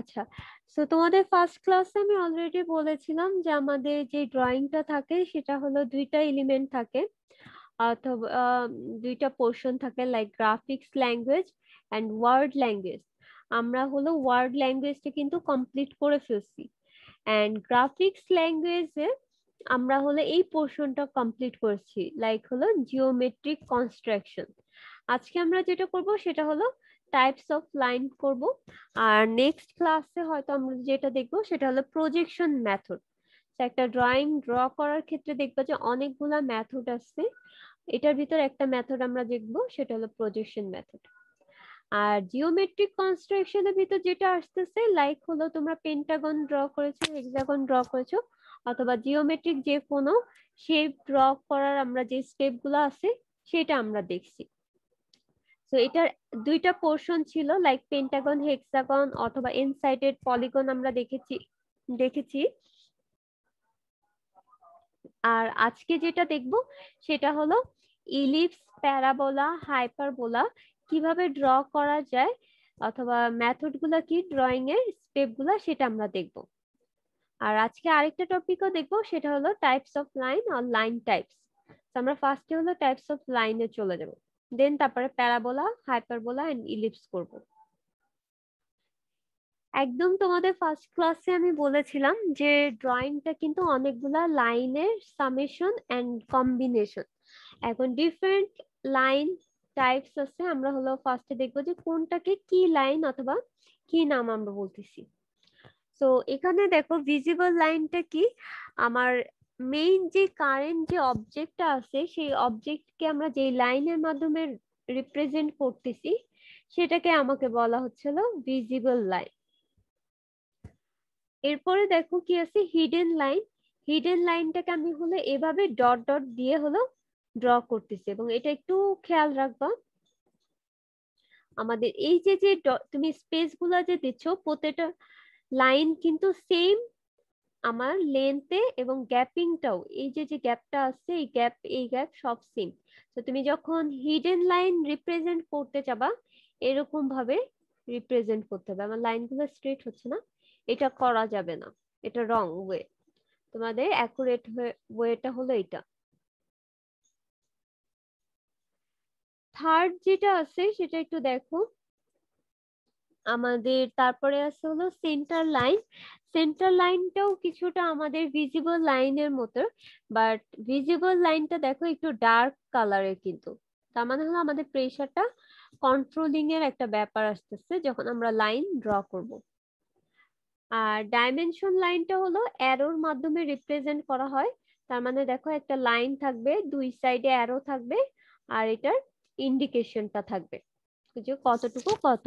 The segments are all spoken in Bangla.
আচ্ছা, সো তোমাদের ফার্স্ট ক্লাসে আমি অলরেডি বলেছিলাম যে আমাদের যে ড্রয়িংটা থাকে সেটা হলো দুইটা এলিমেন্ট থাকে, অথবা দুইটা পোর্শন থাকে, like graphics language and word language. আমরা হলো ওয়ার্ড ল্যাঙ্গুয়েজটা কিন্তু কমপ্লিট করে ফেলছি, অ্যান্ড গ্রাফিক্স ল্যাঙ্গুয়েজে আমরা হলো এই পোর্শনটা কমপ্লিট করছি, লাইক হলো জিওমেট্রিক কনস্ট্রাকশন। আজকে আমরা যেটা করব সেটা হলো টাইপস অফ লাইন করব, আর নেক্সট ক্লাসে হয়তো আমরা যেটা দেখবো সেটা হলো প্রজেকশন মেথড। একটা ড্রয়িং ড্র করার ক্ষেত্রে দেখবো যে অনেকগুলা মেথড আছে, এটার ভিতর একটা মেথড আমরা দেখবো সেটা হলো প্রজেকশন মেথড। আর জিওমেট্রিক কনস্ট্রাকশনের ভিতর যেটা আসতেছে, লাইক হলো তোমরা পেন্টাগন ড্র করেছো, হেক্সাগন ড্র করেছো, অথবা জিওমেট্রিক যে কোনো শেপ ড্র করার আমরা যে স্টেপ গুলো আছে সেটা আমরা দেখছি। তো এটার দুইটা পোর্শন ছিল, লাইক পেন্টাগন, হেক্সাগন অথবা এনসাইডেড পলিগন আমরা দেখেছি। আর আজকে যেটা দেখব সেটা হলো ইলিপস, প্যারাবোলা, হাইপারবোলা কিভাবে ড্র করা যায়, অথবা মেথড গুলা কি, ড্রয়িং এর স্টেপ গুলা, সেটা আমরা দেখব। আর আজকে আরেকটা টপিকও দেখবো সেটা হলো টাইপস অফ লাইন আর লাইন টাইপস। আমরা ফার্স্টে হলো টাইপস অফ লাইনে চলে যাব, দেন তারপরে প্যারাবোলা, হাইপারবোলা এন্ড ইলিপস করব। একদম তোমাদের ফার্স্ট ক্লাসে আমি বলেছিলাম যে ড্রয়িংটা কিন্তু অনেকগুলা লাইনের সামেশন এন্ড কম্বিনেশন। এখন ডিফারেন্ট লাইন টাইপস আছে, আমরা হলো ফার্স্টে দেখবো যে কোনটাকে কি লাইন অথবা কি নাম আমরা বলতেছি। তো এখানে দেখো ভিজিবল লাইনটা কি, আমার মেইন যে কারেন্ট যে অবজেক্টটা আছে সেই অবজেক্টকে আমরা যে লাইনের মাধ্যমে রিপ্রেজেন্ট করতেছি সেটাকে আমাকে বলা হচ্ছিল ভিজিবল লাইন। এরপরে দেখো কি আছে, হিডেন লাইন। হিডেন লাইনটাকে আমি হলো এভাবে ডট ডট দিয়ে হলো ড্র করতেছি, এবং এটা একটু খেয়াল রাখবা, আমাদের এই যে যে তুমি স্পেস গুলা যে দিচ্ছ প্রত্যেকটা লাইন কিন্তু সেম আমার লেন্থে, এবং গ্যাপিংটাও এই যে যে গ্যাপটা আছে এই গ্যাপ সব সেম। তো তুমি যখন হিডেন লাইন রিপ্রেজেন্ট করতে যাবা এরকম ভাবে রিপ্রেজেন্ট করতে হবে। আমার লাইনগুলো স্ট্রেট হচ্ছে না, এটা করা যাবে না, এটা রং ওয়ে। তোমাদের অ্যাকুরেট ওয়েটা হলো এটা। থার্ড যেটা আছে সেটা একটু দেখো, আমাদের তারপরে আছে হলো সেন্টার লাইন। সেন্টার লাইনটাও কিছুটা আমাদের ভিজিবল লাইনের মতো, বাট ভিজিবল লাইনটা দেখো একটু ডার্ক কালারের, কিন্তু তার মানে হলো আমাদের প্রেসারটা কন্ট্রোলিং এর একটা ব্যাপার আসতেছে যখন আমরা লাইন ড্র করব। আর ডাইমেনশন লাইনটা হলো অ্যারোর মাধ্যমে রিপ্রেজেন্ট করা হয়। তার মানে দেখো একটা লাইন থাকবে, দুই সাইডে অ্যারো থাকবে, আর এটার ইন্ডিকেশনটা থাকবে যে কতটুকু কত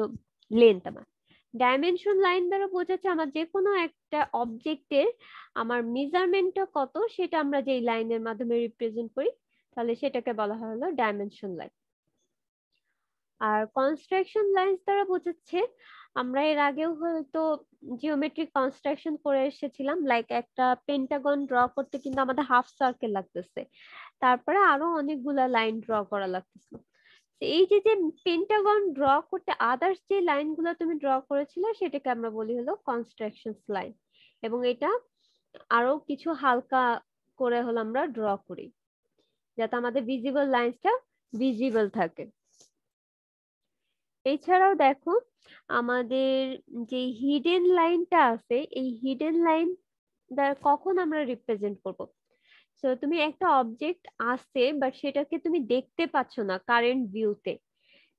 লেন্থ। আমার ডাইমেনশন লাইন দ্বারা বোঝাচ্ছে আমার যে কোনো একটা অবজেক্টের আমার মেজারমেন্টটা কত সেটা আমরা যেই লাইনের মাধ্যমে রিপ্রেজেন্ট করি তাহলে সেটাকে বলা হয় হলো ডাইমেনশন লাইন। আর কনস্ট্রাকশন লাইন্স দ্বারা বোঝাচ্ছে, আমরা এর আগেও হয়তো জিওমেট্রিক কনস্ট্রাকশন করে এসেছিলাম, লাইক একটা পেন্টাগন ড্র করতে কিন্তু আমাদের হাফ সার্কেল লাগতেছে, তারপরে আরো অনেকগুলা লাইন ড্র করা লাগতেছে। এই যে যে পেন্টাগন ড্র করতে আদার্স যে লাইনগুলো তুমি ড্র করেছিলে সেটাকে আমরা বলি হলো কনস্ট্রাকশন লাইন, এবং এটা আরো কিছু হালকা করে হলো আমরা ড্র করি যাতে আমাদের ভিজিবল লাইনসটা ভিজিবল থাকে। এছাড়াও দেখো আমাদের যে হিডেন লাইনটা আছে, এই হিডেন লাইন দ্বারা কখন আমরা রিপ্রেজেন্ট করব, তো তুমি একটা অবজেক্ট আছে বাট সেটাকে তুমি দেখতে পাচ্ছ না কারেন্ট ভিউতে,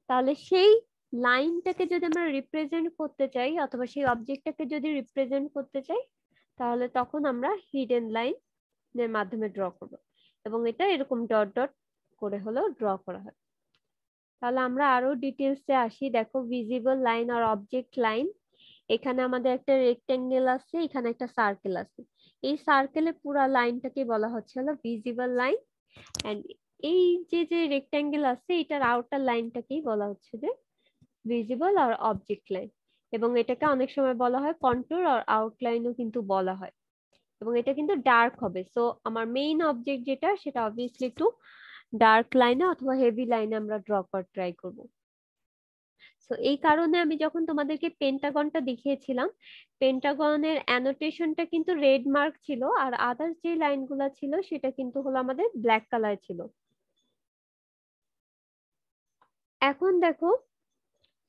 তাহলে সেই লাইনটাকে যদি আমরা রিপ্রেজেন্ট করতে চাই অথবা সেই অবজেক্টটাকে যদি রিপ্রেজেন্ট করতে চাই তাহলে তখন আমরা হিডেন লাইনের মাধ্যমে ড্র করব, এবং এটা এরকম ডট ডট করে হলো ড্র করা হয়। তাহলে আমরা আরো ডিটেলসে আসি। দেখো ভিজিবল লাইন আর অবজেক্ট লাইন, এখানে আমাদের একটা রেক্টেঙ্গেল আছে, এখানে একটা সার্কেল আছে, এই সার্কেলের পুরো লাইনটাকে বলা হচ্ছে হলো ভিজিবল লাইন, এন্ড এই যে যে রেক্টেঙ্গেল আছে এটার আউটার লাইনটাকেই বলা হচ্ছে যে ভিজিবল আর অবজেক্ট লাইন, এবং এটাকে অনেক সময় বলা হয় কন্টুর আর আউটলাইনও কিন্তু বলা হয়, এবং এটা কিন্তু ডার্ক হবে। সো আমার মেইন অবজেক্ট যেটা সেটা অবভিয়াসলি একটু ডার্ক লাইনে অথবা হেভি লাইনে আমরা ড্র করার ট্রাই করব। সো এই কারণে আমি যখন তোমাদেরকে পেন্টাগনটা দেখিয়েছিলাম, পেন্টাগনের অ্যানোটেশনটা কিন্তু রেড মার্ক ছিল, আর আদার্স যে লাইনগুলো ছিল সেটা কিন্তু হলো আমাদের ব্ল্যাক কালার ছিল। এখন দেখো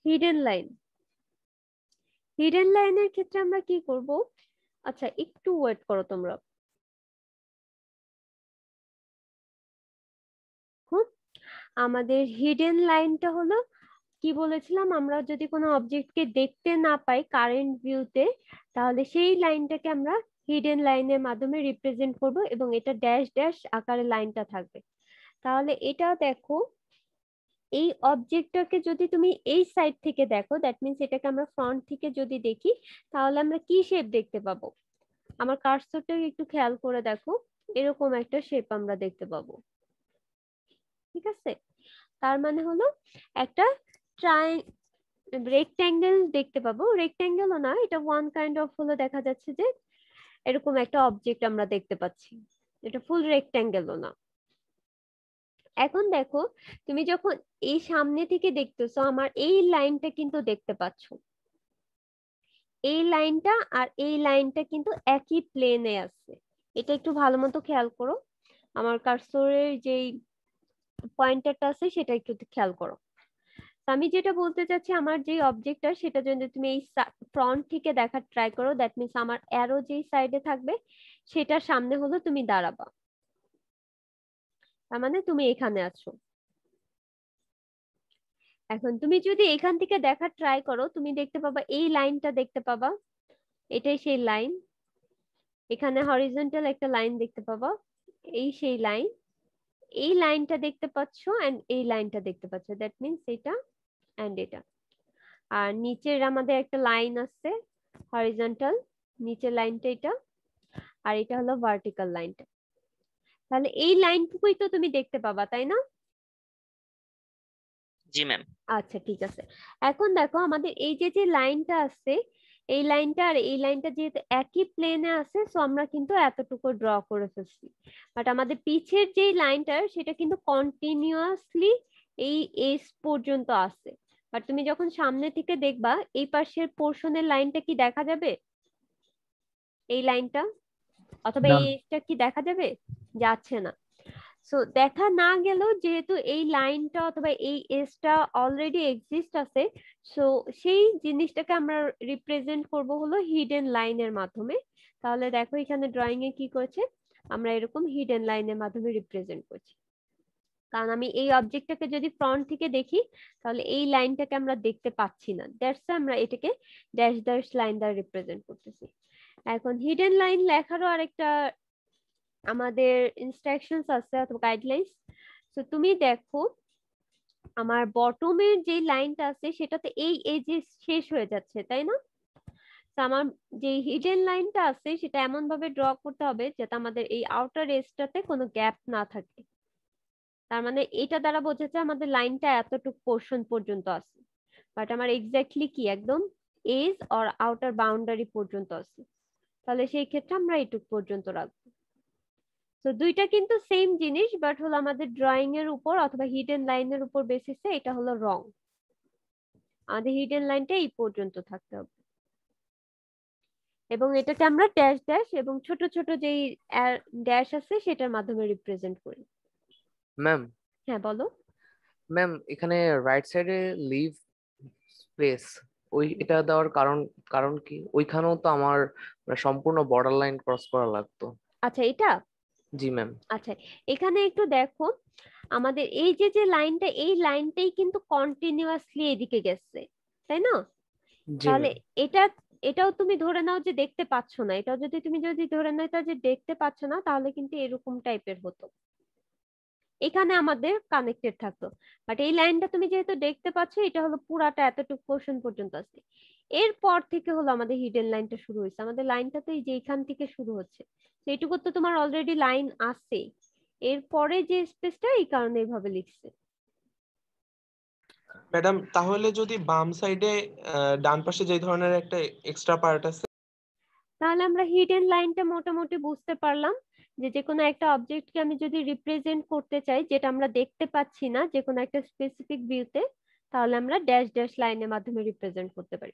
হিডেন লাইন। হিডেন লাইনের ক্ষেত্রে আমরা কি করব? আচ্ছা একটু ওয়েট করো তোমরা। আমাদের হিডেন লাইনটা হলো কি বলেছিলাম, আমরা যদি কোনো অবজেক্টকে দেখতে না পাই কারেন্ট ভিউতে, তাহলে সেই লাইনটাকে আমরা হিডেন লাইনের মাধ্যমে রিপ্রেজেন্ট করব, এবং এটা ড্যাশ ড্যাশ আকারে লাইনটা থাকবে। তাহলে এটা দেখো, এই অবজেক্টটাকে যদি তুমি এই সাইড থেকে দেখো, দ্যাট মিনস এটাকে আমরা ফ্রন্ট থেকে যদি দেখি, তাহলে আমরা কি শেপ দেখতে পাবো? আমার কার্সরটাকে একটু খেয়াল করে দেখো, এরকম একটা শেপ আমরা দেখতে পাবো। ঠিক আছে, তার মানে হলো একটা ট্রাই রেক্ট্যাঙ্গেল দেখতে পাবো। রেক্ট্যাঙ্গেলও না, এটা ওয়ান কাইন্ড অফ হলো, দেখা যাচ্ছে যে এরকম একটা অবজেক্ট আমরা দেখতে পাচ্ছি, এটা ফুল রেক্ট্যাঙ্গেলও না। এখন দেখো, তুমি যখন এই সামনে থেকে দেখতেছো, আমার এই লাইনটা কিন্তু দেখতে পাচ্ছ, এই লাইনটা আর এই লাইনটা কিন্তু একই প্লেনে আছে। এটা একটু ভালো মতো খেয়াল করো, আমার কার্সরের যেই পয়েন্টারটা আছে সেটা একটু খেয়াল করো। আমি যেটা বলতে চাচ্ছি, আমার যে অবজেক্টটা সেটা যদি তুমি এই ফ্রন্ট থেকে দেখার ট্রাই করো, দ্যাট মিনস আমার অ্যারো যেই সাইডে থাকবে সেটার সামনে হলো তুমি দাঁড়াবা, তার মানে তুমি এখানে আছো। এখন তুমি যদি এখান থেকে দেখার ট্রাই করো, তুমি দেখতে পাবা এই লাইনটা দেখতে পাবা, এটাই সেই লাইন। এখানে হরিজন্টাল একটা লাইন দেখতে পাবা, এই সেই লাইন। এই লাইনটা দেখতে পাচ্ছো এন্ড এই লাইনটা দেখতে পাচ্ছ, দ্যাট মিনস এটা এন্ড এটা। আর নিচের আমাদের একটা লাইন আছে হরিজন্টাল, নিচের লাইনটা এটা, আর এটা হলো ভার্টিক্যাল লাইনটা। তাহলে এই লাইনটুকুই তো তুমি দেখতে পাবা, তাই না? জি ম্যাম। আচ্ছা ঠিক আছে। এখন দেখো আমাদের এই যে যে লাইনটা আছে, এই লাইনটা আর এই লাইনটা যেহেতু একই প্লেনে আছে, সো আমরা কিন্তু এতটুকু ড্র করে ফেলছি। বাট আমাদের পিছের যে লাইনটা সেটা কিন্তু কন্টিনিউয়াসলি এই এস পর্যন্ত আছে। বাট তুমি যখন সামনে থেকে দেখবা, এই পাশের পোর্শনের লাইনটা কি দেখা যাবে? এই লাইনটা অথবা এই এজটা কি দেখা যাবে? যাচ্ছে না। সো দেখা না গেলেও যেহেতু এই লাইনটা অথবা এই এজটা অলরেডি এক্সিস্ট আছে, সো সেই জিনিসটাকে আমরা রিপ্রেজেন্ট করব হলো হিডেন লাইনের মাধ্যমে। তাহলে দেখো এখানে ড্রয়িং এ কি করেছে, আমরা এরকম হিডেন লাইনের মাধ্যমে রিপ্রেজেন্ট করছি। কারণ আমি এই অবজেক্টটাকে যদি ফ্রন্ট থেকে দেখি, তাহলে এই লাইনটাকে আমরা দেখতে পাচ্ছি না, দ্যাটস আমরা এটাকে ড্যাশ ড্যাশ লাইন দ্বারা রিপ্রেজেন্ট করতেছি। এখন হিডেন লাইন লেখারও আরেকটা আমাদের ইনস্ট্রাকশনস আছে অথবা গাইডলাইন্স। তো তুমি দেখো, আমার বটমের যে লাইনটা আছে সেটাতে এই এজে শেষ হয়ে যাচ্ছে, তাই না? তো আমার যে হিডেন লাইনটা আছে সেটা এমন ভাবে ড্র করতে হবে যাতে আমাদের এই আউটার এজটাতে কোনো গ্যাপ না থাকে। তার মানে এটা দ্বারা বোঝাচ্ছে আমাদের লাইনটা এতটুকু পোর্শন পর্যন্ত আছে, বাট আমার এক্স্যাক্টলি কি একদম এজ অর আউটার বাউন্ডারি পর্যন্ত আছে। তাহলে সেই ক্ষেত্রে আমরা এইটুক পর্যন্ত রাখবো। তো দুইটা কিন্তু সেম জিনিস, বাট হলো আমাদের ড্রয়িং এর উপর অথবা হিডেন লাইনের উপর বেসিসে এটা হলো রং। আমাদের হিডেন লাইনটা এই পর্যন্ত থাকতে হবে, এবং এটাকে আমরা ড্যাশ ড্যাশ এবং ছোট ছোট যেই ড্যাশ আছে সেটার মাধ্যমে রিপ্রেজেন্ট করি। ম্যাম, হ্যাঁ বলো। ম্যাম এখানে রাইট সাইডে লিভ স্পেস, ওই এটা দেওয়ার কারণ কারণ কি? ওইখানেও তো আমার সম্পূর্ণ বর্ডার লাইন ক্রস করা লাগতো। আচ্ছা এটা, জি ম্যাম। আচ্ছা এখানে একটু দেখো, আমাদের এই যে যে লাইনটা, এই লাইনটাই কিন্তু কন্টিনিউয়াসলি এদিকে গেছে, তাই না? জি তাহলে ম্যাম। এটা, এটাও তুমি ধরে নাও যে দেখতে পাচ্ছ না, এটাও যদি তুমি যদি ধরে নাও এটা যে দেখতে পাচ্ছ না, তাহলে কিন্তু এরকম টাইপের হতো, এখানে আমাদের কানেক্টেড থাকতো। বাট এই লাইনটা তুমি যেহেতু দেখতে পাচ্ছ, এটা হলো পুরাটা এতটুকু পোর্শন পর্যন্ত আছে। এরপর থেকে হলো আমাদের হিডেন লাইনটা শুরু হয়েছে। আমাদের লাইনটা তো এই যে এখান থেকে শুরু হচ্ছে, সেইটুকু তো তোমার অলরেডি লাইন আছে, এরপরে যে স্পেসটা এই কারণে এইভাবে লিখছে। ম্যাডাম তাহলে যদি বাম সাইডে ডান পাশে যে ধরনের একটা এক্সট্রা পার্ট আছে, তাহলে আমরা হিডেন লাইনটা মোটামুটি বুঝতে পারলাম, যে যে কোনো একটা অবজেক্টকে আমি যদি রিপ্রেজেন্ট করতে চাই যেটা আমরা দেখতে পাচ্ছি না যে কোনো একটা স্পেসিফিক ভিউতে, তাহলে আমরা ড্যাশ ড্যাশ লাইনের মাধ্যমে রিপ্রেজেন্ট করতে পারি।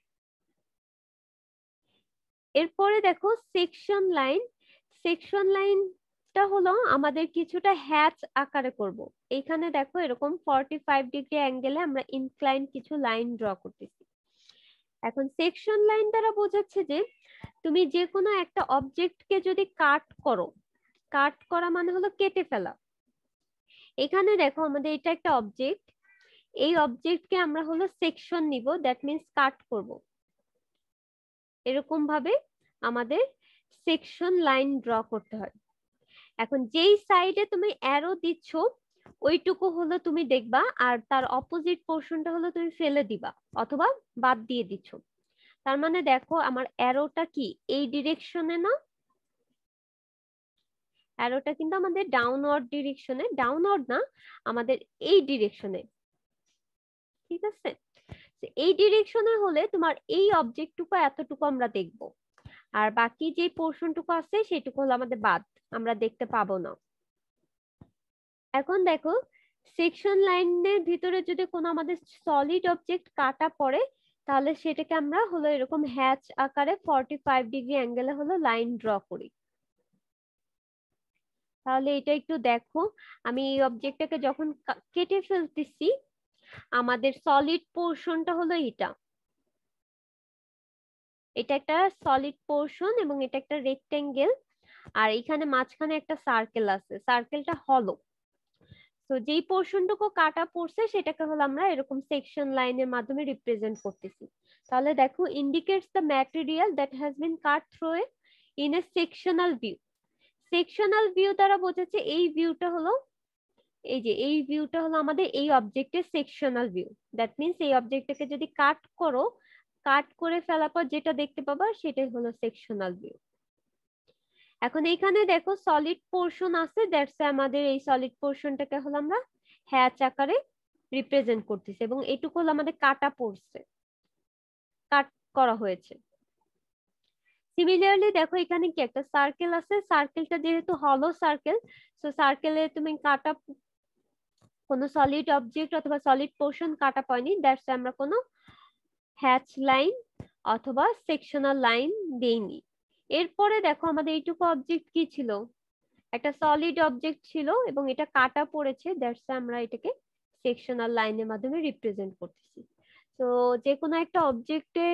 এরপরে দেখো সেকশন লাইন। সেকশন লাইনটা হলো আমাদের কিছুটা হ্যাচ আকারে করব। এইখানে দেখো এরকম 45 ডিগ্রি অ্যাঙ্গেলে আমরা ইনক্লাইন কিছু লাইন ড্র করতেছি। এখন সেকশন লাইন দ্বারা বোঝাচ্ছে যে তুমি যে কোনো একটা অবজেক্টকে যদি কাট করো, কাট করা মানে হলো কেটে ফেলা। এখানে দেখো আমাদের এটা একটা অবজেক্ট, এই অবজেক্টকে আমরা হলো সেকশন নিব, দ্যাট মিন্স কাট করব। এরকম ভাবে আমাদের সেকশন লাইন ড্র করতে হয়। এখন যেই সাইডে তুমি অ্যারো দিচ্ছ ওইটুকু হলো তুমি দেখবা, আর তার অপোজিট পোর্শনটা হলো তুমি ফেলে দিবা অথবা বাদ দিয়ে দিচ্ছ। তার মানে দেখো আমার অ্যারোটা কি এই ডিরেকশনে না, অ্যারোটা কিন্তু আমাদের ডাউনওয়ার্ড ডিরেকশনে, ডাউনওয়ার্ড না আমাদের এই ডিরেকশনে, ঠিক আছে? এই ডিরেকশনে হলে তোমার এই অবজেক্টটুকু এতটুকু আমরা দেখব, আর বাকি যে পোর্শনটুকু আছে সেটুকু হলো আমাদের বাদ, আমরা দেখতে পাবো না। এখন দেখো সেকশন লাইনের ভিতরে যদি কোনো আমাদের সলিড অবজেক্ট কাটা পড়ে তাহলে সেটাকে আমরা হলো এরকম হ্যাচ আকারে 45 ডিগ্রি অ্যাঙ্গেলে হলো লাইন ড্র করি। তাহলে এটা একটু দেখো, আমি এই অবজেক্টটাকে যখন কেটে ফেলতেছি আমাদের সলিড পোর্শনটা হলো এটা, এটা একটা সলিড পোর্শন এবং এটা একটা রেক্টেঙ্গেল, আর এখানে মাঝখানে একটা সার্কেল আছে, সার্কেলটা হলো। তো যেই পোর্শনটুকু কাটা পড়ছে সেটাকে হলো আমরা এরকম সেকশন লাইনের মাধ্যমে রিপ্রেজেন্ট করতেছি। তাহলে দেখো indicates the material that has been cut through in a sectional view. Sectional view দ্বারা বোঝাচ্ছে এই ভিউটা হলো, এই যে এই ভিউটা হলো আমাদের এই অবজেক্টের সেকশনাল ভিউ। দ্যাট মিন্স এই অবজেক্টটাকে যদি কাট করো, কাট করে ফেলার পর যেটা দেখতে পাবা সেটাই হলো সেকশনাল ভিউ। এখন এইখানে দেখো সলিড পোর্শন আছে, দ্যাটস আমাদের এই সলিড পোর্শনটাকে হলো আমরা হ্যাচ আকারে রিপ্রেজেন্ট করতেছি এবং এইটুকু হলো আমাদের কাটা পড়ছে, কাট করা হয়েছে। সিমিলারলি দেখো এখানে কি একটা সার্কেল আছে, সার্কেলটা যেহেতু হলো সার্কেল, সো সার্কেলে তুমি কাটা কোনো সলিড অবজেক্ট অথবা সলিড পোর্শন কাটা পড়েনি, দ্যাটস আমরা কোনো হ্যাচ লাইন অথবা সেকশনাল লাইন দেইনি। এরপরে দেখো আমাদের এইটুকু অবজেক্ট কি ছিল, একটা সলিড অবজেক্ট ছিল এবং এটা কাটা পড়েছে, দ্যাটস আমরা এটাকে সেকশনাল লাইনের মাধ্যমে রিপ্রেজেন্ট করতেছি। তো যে কোনো একটা অবজেক্টে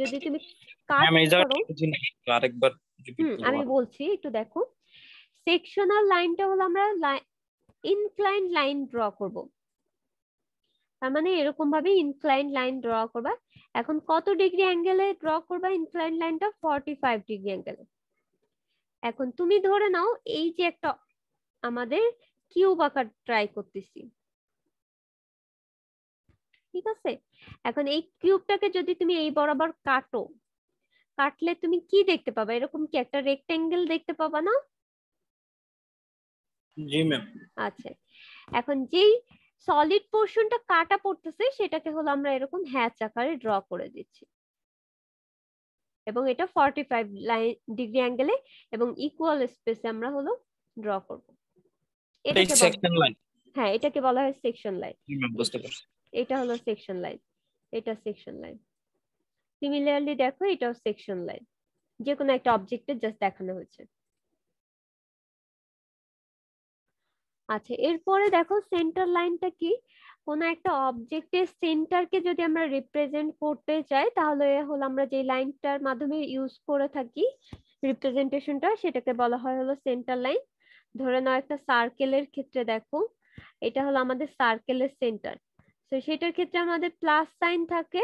যদি তুমি কাট করো, আরেকবার রিপিট করো। আমি বলছি একটু দেখো, সেকশনাল লাইনটা হলো আমরা ইনক্লাইন লাইন ড্র করব। তার মানে এরকম ভাবে ইনক্লাইন লাইন ড্র করবা। এখন কত ডিগ্রি অ্যাঙ্গেলে ড্র করবা ইনক্লাইন লাইনটা? 45 ডিগ্রি অ্যাঙ্গেলে। এখন তুমি ধরে নাও এই যে একটা আমাদের কিউব আকার ট্রাই করতেছি, ঠিক আছে? এখন এই কিউবটাকে যদি তুমি এই বরাবর কাটো, কাটলে তুমি কি দেখতে পাবা? এরকম কি একটা রেক্টেঙ্গেল দেখতে পাবা না? জি ম্যাম। আচ্ছা, এখন যেই সলিড পোর্শনটা কাটা পড়তেছে সেটাকে হলো আমরা এরকম হ্যাচ আকারে ড্র করে দিচ্ছি এবং এটা 45 ডিগ্রি অ্যাঙ্গেলে এবং ইকুয়াল স্পেসে আমরা হলো ড্র করব। এটাকে সেকশন লাইন। হ্যাঁ, এটাকে বলা হয় সেকশন লাইন। জি ম্যাম, বুঝতে পারছি। এটা হলো সেকশন লাইন, এটা সেকশন লাইন। সিমিলারলি দেখো এটাও সেকশন লাইন, যে কোনো একটা অবজেক্টে জাস্ট দেখানো হয়েছে। আচ্ছা, এরপরে দেখো সেন্টার লাইনটা কি? কোনো একটা অবজেক্টের সেন্টারকে যদি আমরা রিপ্রেজেন্ট করতে চাই তাহলে হলো আমরা যে লাইনটার মাধ্যমে ইউজ করে থাকি রিপ্রেজেন্টেশনটা, সেটাকে বলা হয় হলো সেন্টার লাইন। ধরে নাও একটা সার্কেলের ক্ষেত্রে দেখো, এটা হলো আমাদের সার্কেলের সেন্টার, তো সেটার ক্ষেত্রে আমাদের প্লাস সাইন থাকে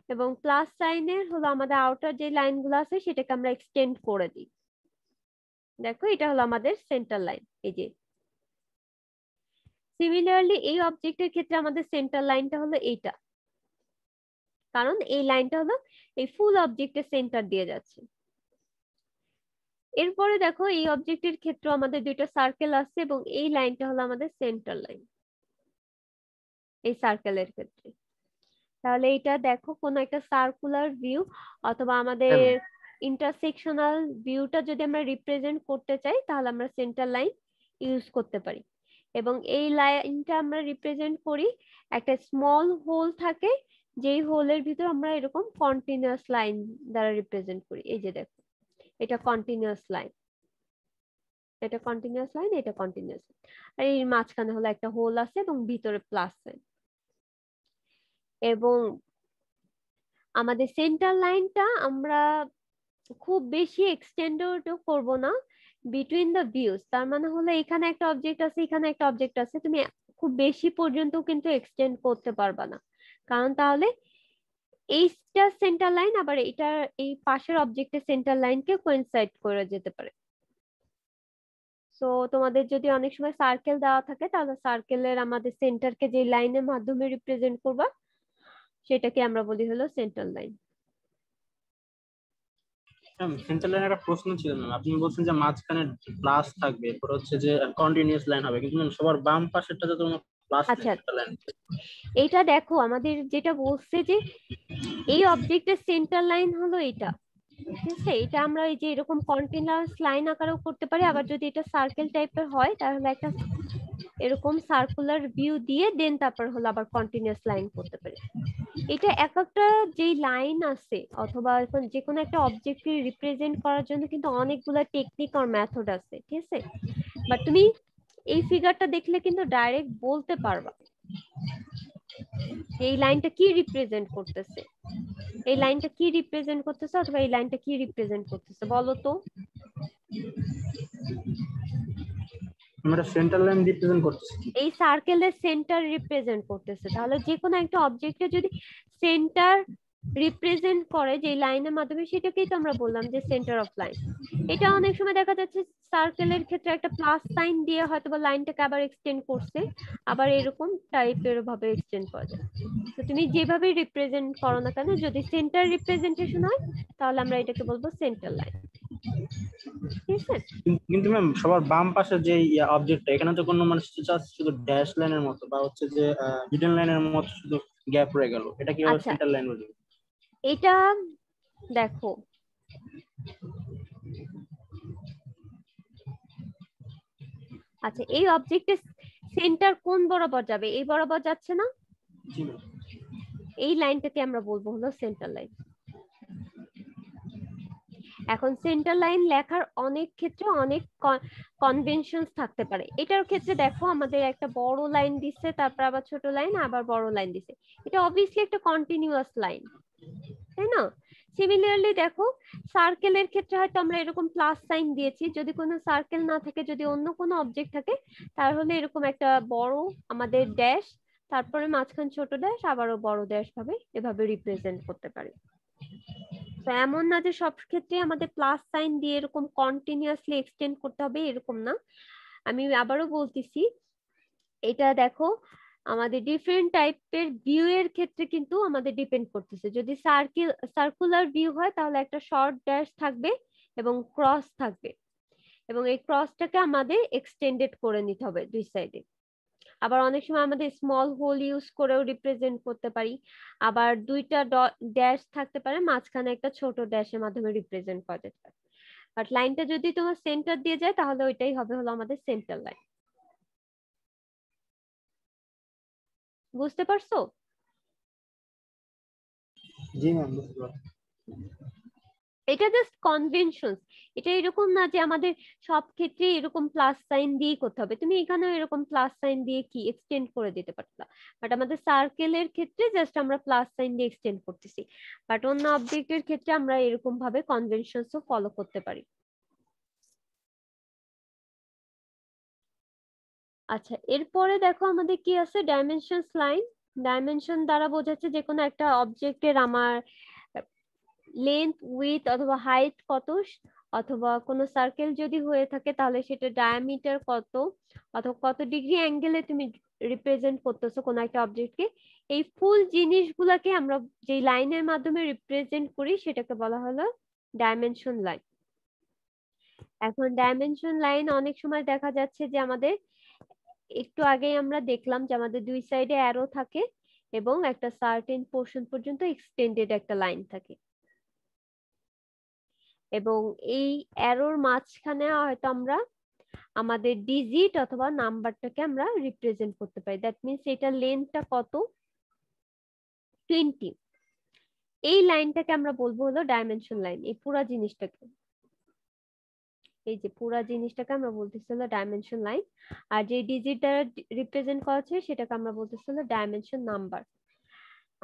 এবং প্লাস সাইনের হলো আমাদের আউটার যে লাইনগুলো আছে সেটাকে আমরা এক্সটেন্ড করে দিই। দেখো এটা হলো আমাদের সেন্টার লাইন, এই যে। সিমিলারলি এই অবজেক্টের ক্ষেত্রে আমাদের সেন্টার লাইনটা হলো এইটা, কারণ এই লাইনটা হলো এই ফুল অবজেক্টের সেন্টার দিয়ে যাচ্ছে। এরপরে দেখো এই অবজেক্টের ক্ষেত্রে আমাদের দুইটা সার্কেল আছে এবং এই লাইনটা হলো আমাদের সেন্টার লাইন এই সার্কেলের ক্ষেত্রে। তাহলে এটা দেখো কোন একটা সার্কুলার ভিউ অথবা আমাদের ইন্টারসেকশনাল ভিউটা যদি আমরা রিপ্রেজেন্ট করতে চাই তাহলে আমরা সেন্টার লাইন ইউজ করতে পারি। এবং এই লাইনটা আমরা রিপ্রেজেন্ট করি একটা স্মল হোল থাকে, যেই হোলের ভিতর আমরা এরকম কন্টিনিউয়াস লাইন দ্বারা রিপ্রেজেন্ট করি। এই যে দেখো, এটা কন্টিনিউয়াস লাইন, এটা কন্টিনিউয়াস লাইন, এটা কন্টিনিউয়াস, আর এই মাঝখানে হলো একটা হোল আছে এবং ভিতরে প্লাস সাইন। এবং আমাদের সেন্টার লাইনটা আমরা খুব বেশি এক্সটেন্ডও করব না বিটুইন দ্য ভিউজ। তার মানে হলো এখানে একটা অবজেক্ট আছে, এখানে একটা অবজেক্ট আছে, তুমি খুব বেশি পর্যন্ত কিন্তু এক্সটেন্ড করতে পারবা না, কারণ তাহলে এইটা সেন্টার লাইন আবার এটা এই পাশের অবজেক্টের সেন্টার লাইনকে কোইনসাইড করে যেতে পারে। সো তোমাদের যদি অনেক সময় সার্কেল দেওয়া থাকে তাহলে সার্কেলের আমাদের সেন্টারকে যে লাইনের মাধ্যমে রিপ্রেজেন্ট করবা সেটাকে আমরা বলি হলো সেন্টার লাইন। সেন্টার লাইনের একটা প্রশ্ন ছিল ম্যাম, আপনি বলছেন যে মাঝখানে প্লাস থাকবে, এরপর হচ্ছে যে কন্টিনিউয়াস লাইন হবে, কিন্তু ম্যাম সবার বাম পাশেরটা তো কোনো প্লাস নেই আচ্ছা, সেন্টার লাইন। এইটা দেখো আমাদের যেটা বলছে যে এই অবজেক্টের সেন্টার লাইন হলো এটা, ঠিক আছে? এটা আমরা এই যে এরকম কন্টিনিউয়াস লাইন আকারেও করতে পারি, আবার যদি এটা সার্কেল টাইপের হয় তাহলে একটা এরকম সার্কুলার ভিউ দিয়ে দেন তারপর হলো আবার কন্টিনিউয়াস লাইন করতে পারি। এটা এক একটা যেই লাইন আছে অথবা এখন যে কোনো একটা অবজেক্টকে রিপ্রেজেন্ট করার জন্য কিন্তু অনেকগুলো টেকনিক আর মেথড আছে, ঠিক আছে? বাট তুমি এই ফিগারটা দেখলে কিন্তু ডাইরেক্ট বলতে পারবা এই লাইনটা কি রিপ্রেজেন্ট করতেছে, এই লাইনটা কি রিপ্রেজেন্ট করতেছে অথবা এই লাইনটা কি রিপ্রেজেন্ট করতেছে, বলো তো। আমরা সেন্টার লাইন রিপ্রেজেন্ট করতেছি, এই সার্কেলের সেন্টার রিপ্রেজেন্ট করতেছে, তাহলে যে কোনো একটা অবজেক্টে যদি সেন্টার রিপ্রেজেন্ট করে যে লাইনের মাধ্যমে, সেটাকেই তো আমরা বললাম যে সেন্টার অফ লাইন। এটা অনেক সময় দেখা যাচ্ছে সার্কেলের ক্ষেত্রে একটা প্লাস সাইন দিয়ে হয়তো বা লাইনটাকে আবার এক্সটেন্ড করছে, আবার এরকম টাইপের ভাবে এক্সটেন্ড করা যায়। তো তুমি যেভাবে রিপ্রেজেন্ট করো না কেন, যদি সেন্টার রিপ্রেজেন্টেশন হয় তাহলে আমরা এটাকে বলবো সেন্টার লাইন, ঠিক আছে? কিন্তু ম্যাম সবার বাম পাশে যে অবজেক্টটা, এখানে তো কোনো মানে শুধু ড্যাশ লাইনের মতো বা হচ্ছে যে হিডেন লাইনের মতো শুধু গ্যাপ রয়ে গেল, এটা কিভাবে আচ্ছা, সেন্টার লাইন বলবো? এটা দেখো আচ্ছা, এই অবজেক্টের সেন্টার কোন বরাবর যাবে? এই বরাবর যাচ্ছে না, জি ম্যাম। এই লাইনটাকে আমরা বলবো হলো সেন্টার লাইন। এখন সেন্টার লাইন লেখার অনেক ক্ষেত্রে অনেক কনভেনশনস থাকতে পারে। এটার ক্ষেত্রে দেখো আমাদের একটা বড় লাইন দিচ্ছে, তারপর আবার ছোট লাইন, আবার বড় লাইন দিচ্ছে, এটা অবভিয়াসলি একটা কন্টিনিউয়াস লাইন, তাই না? সিমিলারলি দেখো সার্কেলের ক্ষেত্রে হয়তো আমরা এরকম প্লাস সাইন দিয়েছি, যদি কোনো সার্কেল না থাকে, যদি অন্য কোনো অবজেক্ট থাকে তাহলে এরকম একটা বড় আমাদের ড্যাশ, তারপরে মাঝখান ছোট ড্যাশ, আবারও বড় ড্যাশ ভাবে এভাবে রিপ্রেজেন্ট করতে পারি। তো এমন না যে সব ক্ষেত্রে আমাদের প্লাস সাইন দিয়ে এরকম কন্টিনিউয়াসলি এক্সটেন্ড করতে হবে, এরকম না। আমি আবারও বলতেছি, এটা দেখো আমাদের ডিফারেন্ট টাইপের ভিউ এর ক্ষেত্রে কিন্তু আমাদের ডিপেন্ড করতেছে। যদি সার্কুলার ভিউ হয় তাহলে একটা শর্ট ড্যাশ থাকবে এবং ক্রস থাকবে, এবং এই ক্রসটাকে আমাদের এক্সটেন্ডেড করে নিতে হবে দুই সাইডে। আবার অনেক সময় আমাদের স্মল হোল ইউজ করেও রিপ্রেজেন্ট করতে পারি, আবার দুইটা ড্যাশ থাকতে পারে, মাঝখানে একটা ছোট ড্যাশের মাধ্যমে রিপ্রেজেন্ট করা যেতে পারে। বাট লাইনটা যদি তোমার সেন্টার দিয়ে যায় তাহলে ওইটাই হবে হলো আমাদের সেন্টার লাইন। বুঝতে পারছো? জি ম্যাম, বুঝতে পারছি। এটা জাস্ট কনভেনশনস, এটা এরকম না যে আমাদের সব ক্ষেত্রে এরকম প্লাস সাইন দিয়ে করতে হবে। তুমি এখানেও এরকম প্লাস সাইন দিয়ে কি এক্সটেন্ড করে দিতে পারতা, বাট আমাদের সার্কেলের ক্ষেত্রে জাস্ট আমরা প্লাস সাইন দিয়ে এক্সটেন্ড করতেছি, বাট অন্য অবজেক্টের ক্ষেত্রে আমরা এরকম ভাবে কনভেনশনসও ফলো করতে পারি। আচ্ছা, এরপরে দেখো আমাদের কি আছে, ডাইমেনশনস লাইন। ডাইমেনশন দ্বারা বোঝাচ্ছে যে কোনো একটা অবজেক্টের আমার লেন্থ, উইথ অথবা হাইট কত, অথবা কোনো সার্কেল যদি হয়ে থাকে তাহলে সেটা ডায়ামিটার কত, অথবা কত ডিগ্রি অ্যাঙ্গেলে তুমি রিপ্রেজেন্ট করতেছো কোনো একটা অবজেক্টকে। এই ফুল জিনিসগুলোকে আমরা যে লাইনের মাধ্যমে রিপ্রেজেন্ট করি সেটাকে বলা হলো ডাইমেনশন লাইন। এখন ডাইমেনশন লাইন অনেক সময় দেখা যাচ্ছে যে আমাদের, একটু আগেই আমরা দেখলাম যে আমাদের দুই সাইডে অ্যারো থাকে এবং একটা সার্টেন পোর্শন পর্যন্ত এক্সটেন্ডেড একটা লাইন থাকে, এবং এই অ্যারোর মাঝখানে হয়তো আমরা আমাদের ডিজিট অথবা নাম্বারটাকে আমরা রিপ্রেজেন্ট করতে পারি। দ্যাট মিনস এটা লেন্থটা কত, 20। এই লাইনটাকে আমরা বলবো হলো ডাইমেনশন লাইন। এই পুরা জিনিসটাকে, এই যে পুরা জিনিসটাকে আমরা বলতেছি হলো ডাইমেনশন লাইন। আর যে ডিজিট দ্বারা রিপ্রেজেন্ট করা হচ্ছে সেটাকে আমরা বলতেছি হলো ডাইমেনশন নাম্বার।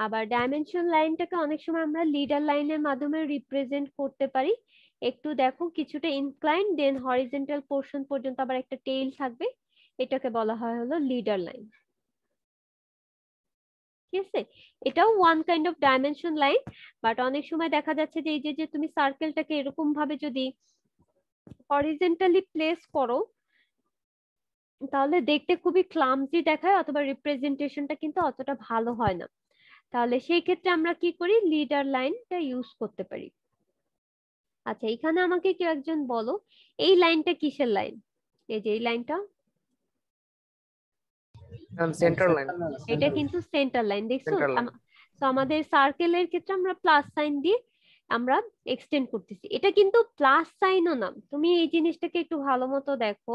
আবার ডাইমেনশন লাইনটাকে অনেক সময় আমরা লিডার লাইনের মাধ্যমে রিপ্রেজেন্ট করতে পারি। একটু দেখো, কিছুটা ইনক্লাইন দেন হরিজন্টাল পোর্শন পর্যন্ত আবার একটা টেইল থাকবে, এটাকে বলা হয় হলো লিডার লাইন। ঠিক আছে, এটাও one kind of dimension line. But অনেক সময় দেখা যাচ্ছে যে এই যে তুমি সার্কেলটাকে এরকম ভাবে যদি হরিজন্টালি প্লেস করো তাহলে দেখতে খুবই ক্লামজি দেখায়, অথবা রিপ্রেজেন্টেশনটা কিন্তু অতটা ভালো হয় না। তাহলে সেই ক্ষেত্রে আমরা কি করি, লিডার লাইনটা ইউজ করতে পারি। আচ্ছা, এখানে আমাকে কেউ একজন বলো এই লাইনটা কিসের লাইন? এই যে এই লাইনটা, সেন্টার লাইন। এটা কিন্তু সেন্টার লাইন, দেখছো? Center line. তো আমাদের সার্কেলের ক্ষেত্রে আমরা প্লাস সাইন দিয়ে আমরা এক্সটেন্ড করতেছি। এটা কিন্তু প্লাস সাইনও না, তুমি এই জিনিসটাকে একটু ভালো মতো দেখো।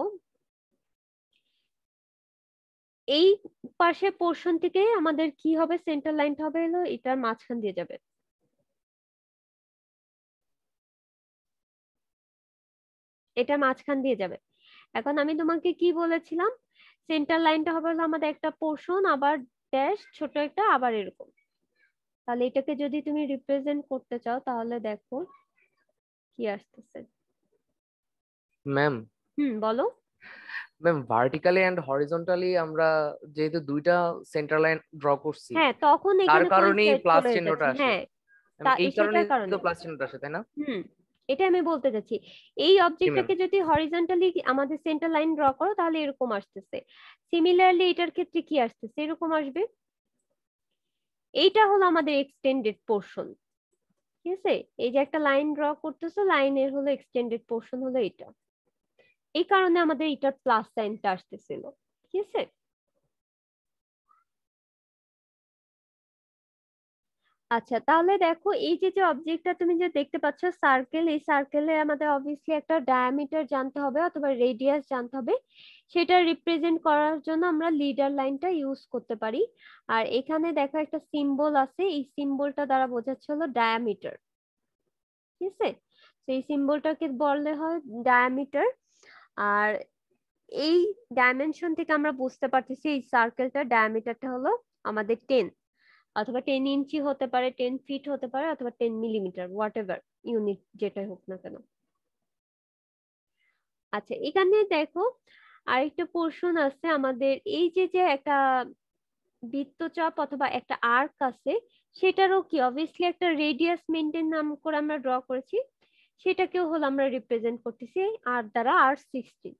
এই পাশে পোর্শন থেকে আমাদের কি হবে, সেন্টার লাইনটা হবে হলো এটার মাঝখান দিয়ে যাবে। এটা মাঝখান দিয়ে যাবে। এখন আমি তোমাকে কি বলেছিলাম, সেন্টার লাইনটা হবে হলো আমাদের একটা পোর্শন, আবার ড্যাশ ছোট একটা, আবার এরকম। তাহলে এটাকে যদি তুমি রিপ্রেজেন্ট করতে চাও তাহলে দেখো কি আসতেছে। ম্যাম, বলো। ম্যাম ভার্টিক্যালি এন্ড হরিজন্টালি আমরা যেহেতু দুইটা সেন্টার লাইন ড্র করছি, হ্যাঁ, তখন তার এখানে কারণেই coincide প্লাস চলে চিহ্নটা যাচ্ছে। আসে। হ্যাঁ, এই কারণে সেটার কারণে তো প্লাস চিহ্নটা আসে, তাই না? এটা আমি বলতে চাচ্ছি। এই জি ম্যাম। অবজেক্টটাকে যদি হরিজন্টালি আমাদের সেন্টার লাইন ড্র করো তাহলে এরকম আসতেছে। সিমিলারলি এটার ক্ষেত্রে কি আসতেছে, এরকম আসবে। এইটা হলো আমাদের এক্সটেন্ডেড পোর্শন। ঠিক আছে, এই যে একটা লাইন ড্র করতেছো, লাইনের হলো এক্সটেন্ডেড পোর্শন হলো এটা। এই কারণে আমাদের এটার প্লাস সাইনটা আসতেছিল। ঠিক আছে, আচ্ছা তাহলে দেখো এই যে যে অবজেক্টটা তুমি যে দেখতে পাচ্ছ সার্কেল, এই সার্কেলে আমাদের অবভিয়াসলি একটা ডায়ামিটার জানতে হবে অথবা রেডিয়াস জানতে হবে। সেটা রিপ্রেজেন্ট করার জন্য আমরা লিডার লাইনটা ইউজ করতে পারি। আর এখানে দেখো একটা সিম্বল আছে, এই সিম্বলটা দ্বারা বোঝাচ্ছে হলো ডায়ামিটার। ঠিক আছে, তো এই সিম্বলটাকে বললে হয় ডায়ামিটার। আর এই ডাইমেনশন থেকে আমরা বুঝতে পারতেছি এই সার্কেলটার ডায়ামিটারটা হলো আমাদের 10, অথবা 10 ইঞ্চি হতে পারে, 10 ফিট হতে পারে, অথবা 10 মিলিমিটার, হোয়াট এভার ইউনিট যেটাই হোক না কেন। আচ্ছা, এখানে দেখো আরেকটা পোর্শন আছে আমাদের, এই যে যে একটা বৃত্তচাপ অথবা একটা আর্ক আছে, সেটারও কি অবভিয়াসলি একটা রেডিয়াস মেনটেন নাম করে আমরা ড্র করেছি, সেটাকেও হলো আমরা রিপ্রেজেন্ট করতেছি আর দ্বারা R16।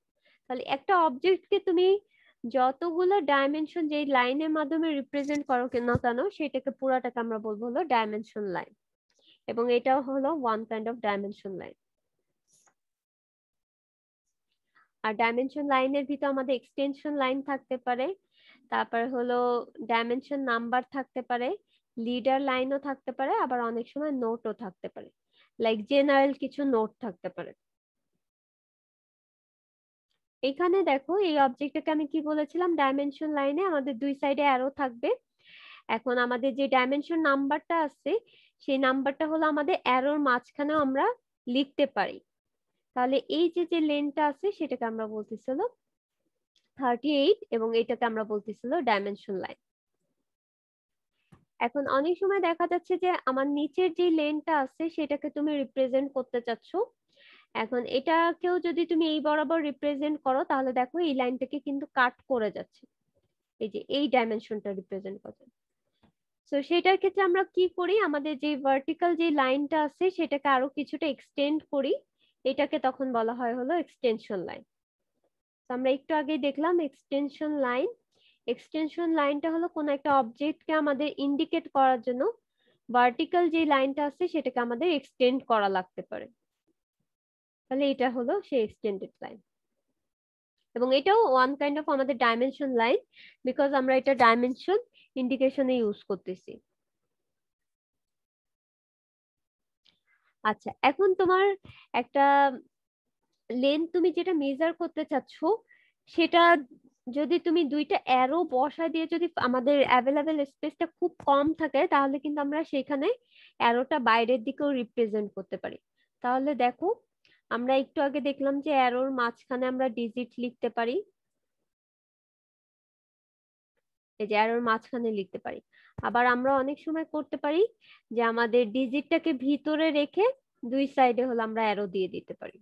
তাহলে একটা অবজেক্টকে তুমি যতগুলো ডাইমেনশন যেই লাইনের মাধ্যমে রিপ্রেজেন্ট করো না কেন, সেটাকে পুরাটাকে আমরা বলবো হলো ডাইমেনশন লাইন। এবং এটাও হলো one kind of dimension line. আর ডাইমেনশন লাইনের ভিতর আমাদের এক্সটেনশন লাইন থাকতে পারে, তারপর হলো ডাইমেনশন নাম্বার থাকতে পারে, লিডার লাইনও থাকতে পারে, আবার অনেক সময় নোটও থাকতে পারে, লাইক জেনারেল কিছু নোট থাকতে পারে। এখানে দেখো এই অবজেক্টটাকে আমি কি বলেছিলাম, ডাইমেনশন লাইনে আমাদের দুই সাইডে অ্যারো থাকবে। এখন আমাদের যে ডাইমেনশন নাম্বারটা আছে সেই নাম্বারটা হলো আমাদের অ্যারোর মাঝখানেও আমরা লিখতে পারি। তাহলে এই যে যে লেনটা আছে সেটাকে আমরা বলতেছিল 38 এবং এটাকে আমরা বলতেছিল ডাইমেনশন লাইন। এখন অনেক সময় দেখা যাচ্ছে যে আমার নিচের যে লেনটা আছে সেটাকে তুমি রিপ্রেজেন্ট করতে চাচ্ছ। এখন এটাকেও যদি তুমি এই বরাবর রিপ্রেজেন্ট করো তাহলে দেখো এই লাইনটাকে কিন্তু কাট করে যাচ্ছে, এই যে এই ডাইমেনশনটা রিপ্রেজেন্ট করছে। তো সেটার ক্ষেত্রে আমরা কি করি, আমাদের যে ভার্টিক্যাল যে লাইনটা আছে সেটাকে আরো কিছুটা এক্সটেন্ড করি, এটাকে তখন বলা হয় হলো এক্সটেনশন লাইন। তো আমরা একটু আগে দেখলাম এক্সটেনশন লাইন। এক্সটেনশন লাইনটা হলো কোন একটা অবজেক্টকে আমাদের ইন্ডিকেট করার জন্য ভার্টিক্যাল যে লাইনটা আছে সেটাকে আমাদের এক্সটেন্ড করা লাগতে পারে। তাহলে এটা হলো সেই এক্সটেন্ডেড লাইন। এবং এটাও ওয়ান কাইন্ড অফ আমাদের ডাইমেনশন লাইন, বিকজ আমরা এটা ডাইমেনশন ইন্ডিকেশনে ইউজ করতেছি। আচ্ছা, এখন তোমার একটা লেন্থ তুমি যেটা মেজার করতে চাচ্ছ সেটা যদি তুমি দুইটা অ্যারো বসায় দিয়ে যদি আমাদের অ্যাভেলেবেল স্পেসটা খুব কম থাকে তাহলে কিন্তু আমরা সেখানে অ্যারোটা বাইরের দিকেও রিপ্রেজেন্ট করতে পারি। তাহলে দেখো আমরা একটু আগে দেখলাম যে অ্যারোর মাঝখানে আমরা ডিজিট লিখতে পারি, এই যে অ্যারোর মাঝখানে লিখতে পারি। আবার আমরা অনেক সময় করতে পারি যে আমাদের ডিজিটটাকে ভিতরে রেখে দুই সাইডে হলো আমরা অ্যারো দিয়ে দিতে পারি।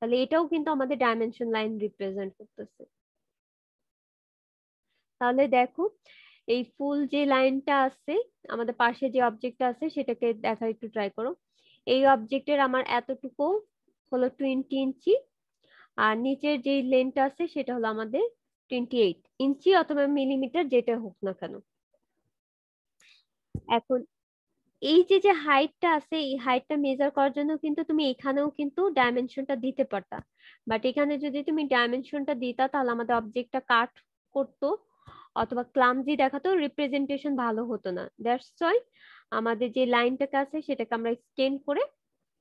তাহলে এটাও কিন্তু আমাদের ডাইমেনশন লাইন রিপ্রেজেন্ট করতেছে। তাহলে দেখো এই ফুল যে লাইনটা আছে আমাদের পাশে যে অবজেক্টটা আছে সেটাকে দেখা একটু ট্রাই করো। এই অবজেক্টের আমার এতটুকু হলো 20 ইঞ্চি আর নিচের যে লেন্থটা আছে সেটা হলো আমাদের 28 ইঞ্চি অথবা মিলিমিটার যেটা হোক না কেন। এখন এই যে যে হাইটটা আছে এই হাইটটা মেজার করার জন্য কিন্তু তুমি এখানেও কিন্তু ডাইমেনশনটা দিতে পারতা, বাট এখানে যদি তুমি ডাইমেনশনটা দিতা তাহলে আমাদের অবজেক্টটা কাট করতো অথবা ক্লামজি দেখাতো, রিপ্রেজেন্টেশন ভালো হতো না। দ্যাটস ওয়াই আমাদের যে লাইনটাকে আছে সেটাকে আমরা এক্সটেন্ড করে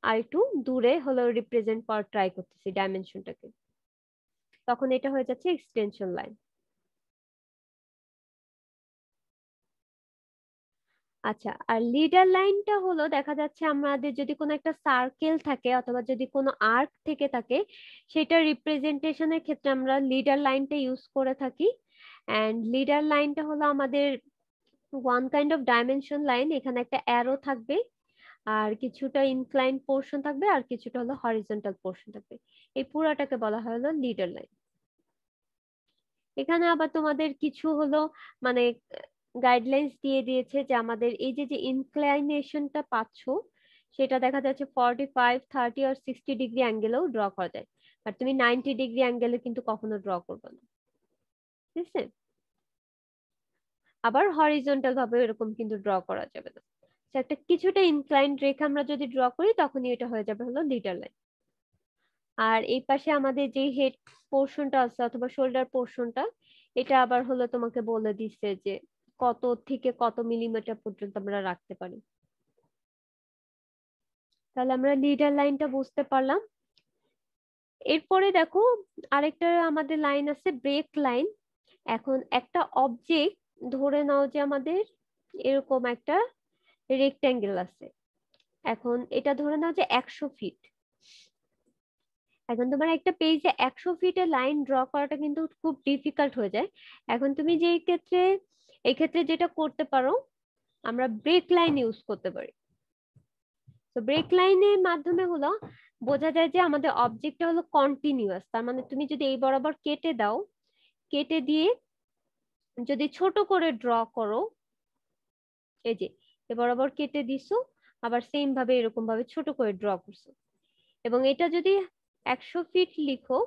আর একটু দূরে হলো রিপ্রেজেন্ট করার ট্রাই করতেছি ডাইমেনশনটাকে, তখন এটা হয়ে যাচ্ছে এক্সটেনশন লাইন। আচ্ছা, আর লিডার লাইনটা হলো দেখা যাচ্ছে আমাদের যদি কোনো একটা সার্কেল থাকে অথবা যদি কোনো আর্ক থেকে থাকে সেটা রিপ্রেজেন্টেশনের ক্ষেত্রে আমরা লিডার লাইনটা ইউজ করে থাকি। এন্ড লিডার লাইনটা হলো আমাদের one kind of dimension line, এখানে একটা অ্যারো থাকবে আর কিছুটা ইনক্লাইন পোর্শন থাকবে আর কিছুটা হলো হরিজন্টাল পোর্শন থাকবে, এই পুরাটাকে বলা হয় হলো লিডার লাইন। এখানে আবার তোমাদের কিছু হলো মানে গাইডলাইন্স দিয়ে দিয়েছে যে আমাদের এই যে যে ইনক্লাইনেশনটা পাচ্ছ সেটা দেখা যাচ্ছে 45, 30 আর 60 ডিগ্রি অ্যাঙ্গেলেও ড্র করা যায়, আর তুমি 90 ডিগ্রি অ্যাঙ্গেলে কিন্তু কখনো ড্র করবে না, ঠিক আছে? আবার হরিজন্টাল ভাবে এরকম কিন্তু ড্র করা যাবে না। একটা কিছুটা ইনক্লাইন্ড রেখা আমরা যদি ড্র করি তখনই এটা হয়ে যাবে হলো লিডার লাইন। আর এই পাশে আমাদের যে হেড পোর্শনটা আছে অথবা শোল্ডার পোর্শনটা এটা আবার হলো তোমাকে বলে দিচ্ছে যে কত থেকে কত মিলিমিটার পর্যন্ত আমরা রাখতে পারি। তাহলে আমরা লিডার লাইনটা বুঝতে পারলাম। এরপরে দেখো আরেকটা আমাদের লাইন আছে ব্রেক লাইন। এখন একটা অবজেক্ট ধরে নাও যে আমাদের এরকম একটা রেক্ট্যাঙ্গেল আছে, এখন এটা ধরে নাও যে 100 ফিট। এখন তোমার একটা পেজে 100 ফিটের লাইন ড্র করাটা কিন্তু খুব ডিফিকাল্ট হয়ে যায়। এখন তুমি যে এই ক্ষেত্রে যেটা করতে পারো আমরা ব্রেক লাইন ইউজ করতে পারি। তো ব্রেক লাইনের মাধ্যমে হলো বোঝা যায় যে আমাদের অবজেক্টটা হলো কন্টিনিউয়াস, তার মানে তুমি যদি এই বরাবর কেটে দাও, কেটে দিয়ে যদি ছোট করে ড্র করো, এই যে এ বরাবর কেটে দিছো আবার সেম ভাবে এরকম ভাবে ছোট করে ড্র করছো এবং এটা যদি 100 ফিট লিখো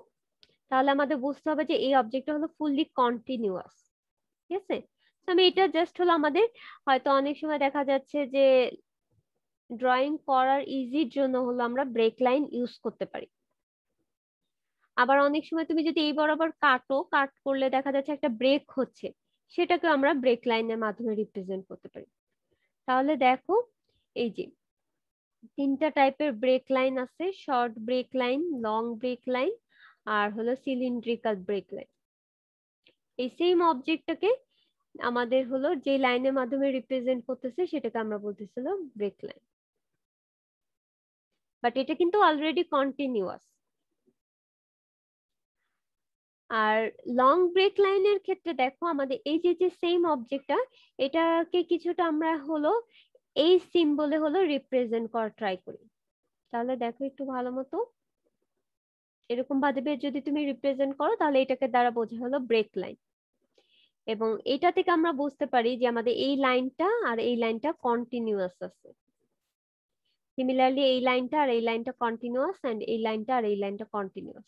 তাহলে আমাদের বুঝতে হবে যে এই অবজেক্টটা হলো ফুললি কন্টিনিউয়াস, ঠিক আছে? আমি এটা জাস্ট হলো আমাদের হয়তো অনেক সময় দেখা যাচ্ছে যে ড্রয়িং করার ইজির জন্য হলো আমরা ব্রেক লাইন ইউজ করতে পারি। আবার অনেক সময় তুমি যদি এই বরাবর কাট করলে দেখা যাচ্ছে একটা ব্রেক হচ্ছে, সেটাকে আমরা ব্রেক লাইনের মাধ্যমে রিপ্রেজেন্ট করতে পারি। তাহলে দেখো এই যে তিনটা টাইপের ব্রেক লাইন আছে, short break line, long break line আর হলো সিলিন্ড্রিক্যাল ব্রেক লাইন। এই সেম অবজেক্টটাকে আমাদের হলো যে লাইনের মাধ্যমে রিপ্রেজেন্ট করতেছে সেটাকে আমরা বলতেছিল ব্রেক লাইন, বাট এটা কিন্তু অলরেডি কন্টিনিউয়াস। আর লং ব্রেক লাইনের ক্ষেত্রে দেখো আমাদের এই যে যে সেম অবজেক্টটা এটাকে কিছুটা আমরা হলো এই সিম্বলে হলো রিপ্রেজেন্ট করার ট্রাই করি। তাহলে দেখো একটু ভালো মতো এরকম ভাবে যদি তুমি রিপ্রেজেন্ট করো তাহলে এটাকে দ্বারা বোঝা হলো ব্রেক লাইন, এবং এটা থেকে আমরা বুঝতে পারি যে আমাদের এই লাইনটা আর এই লাইনটা কন্টিনিউয়াস আছে। সিমিলারলি এই লাইনটা আর এই লাইনটা কন্টিনিউয়াস এন্ড এই লাইনটা আর এই লাইনটা কন্টিনিউয়াস।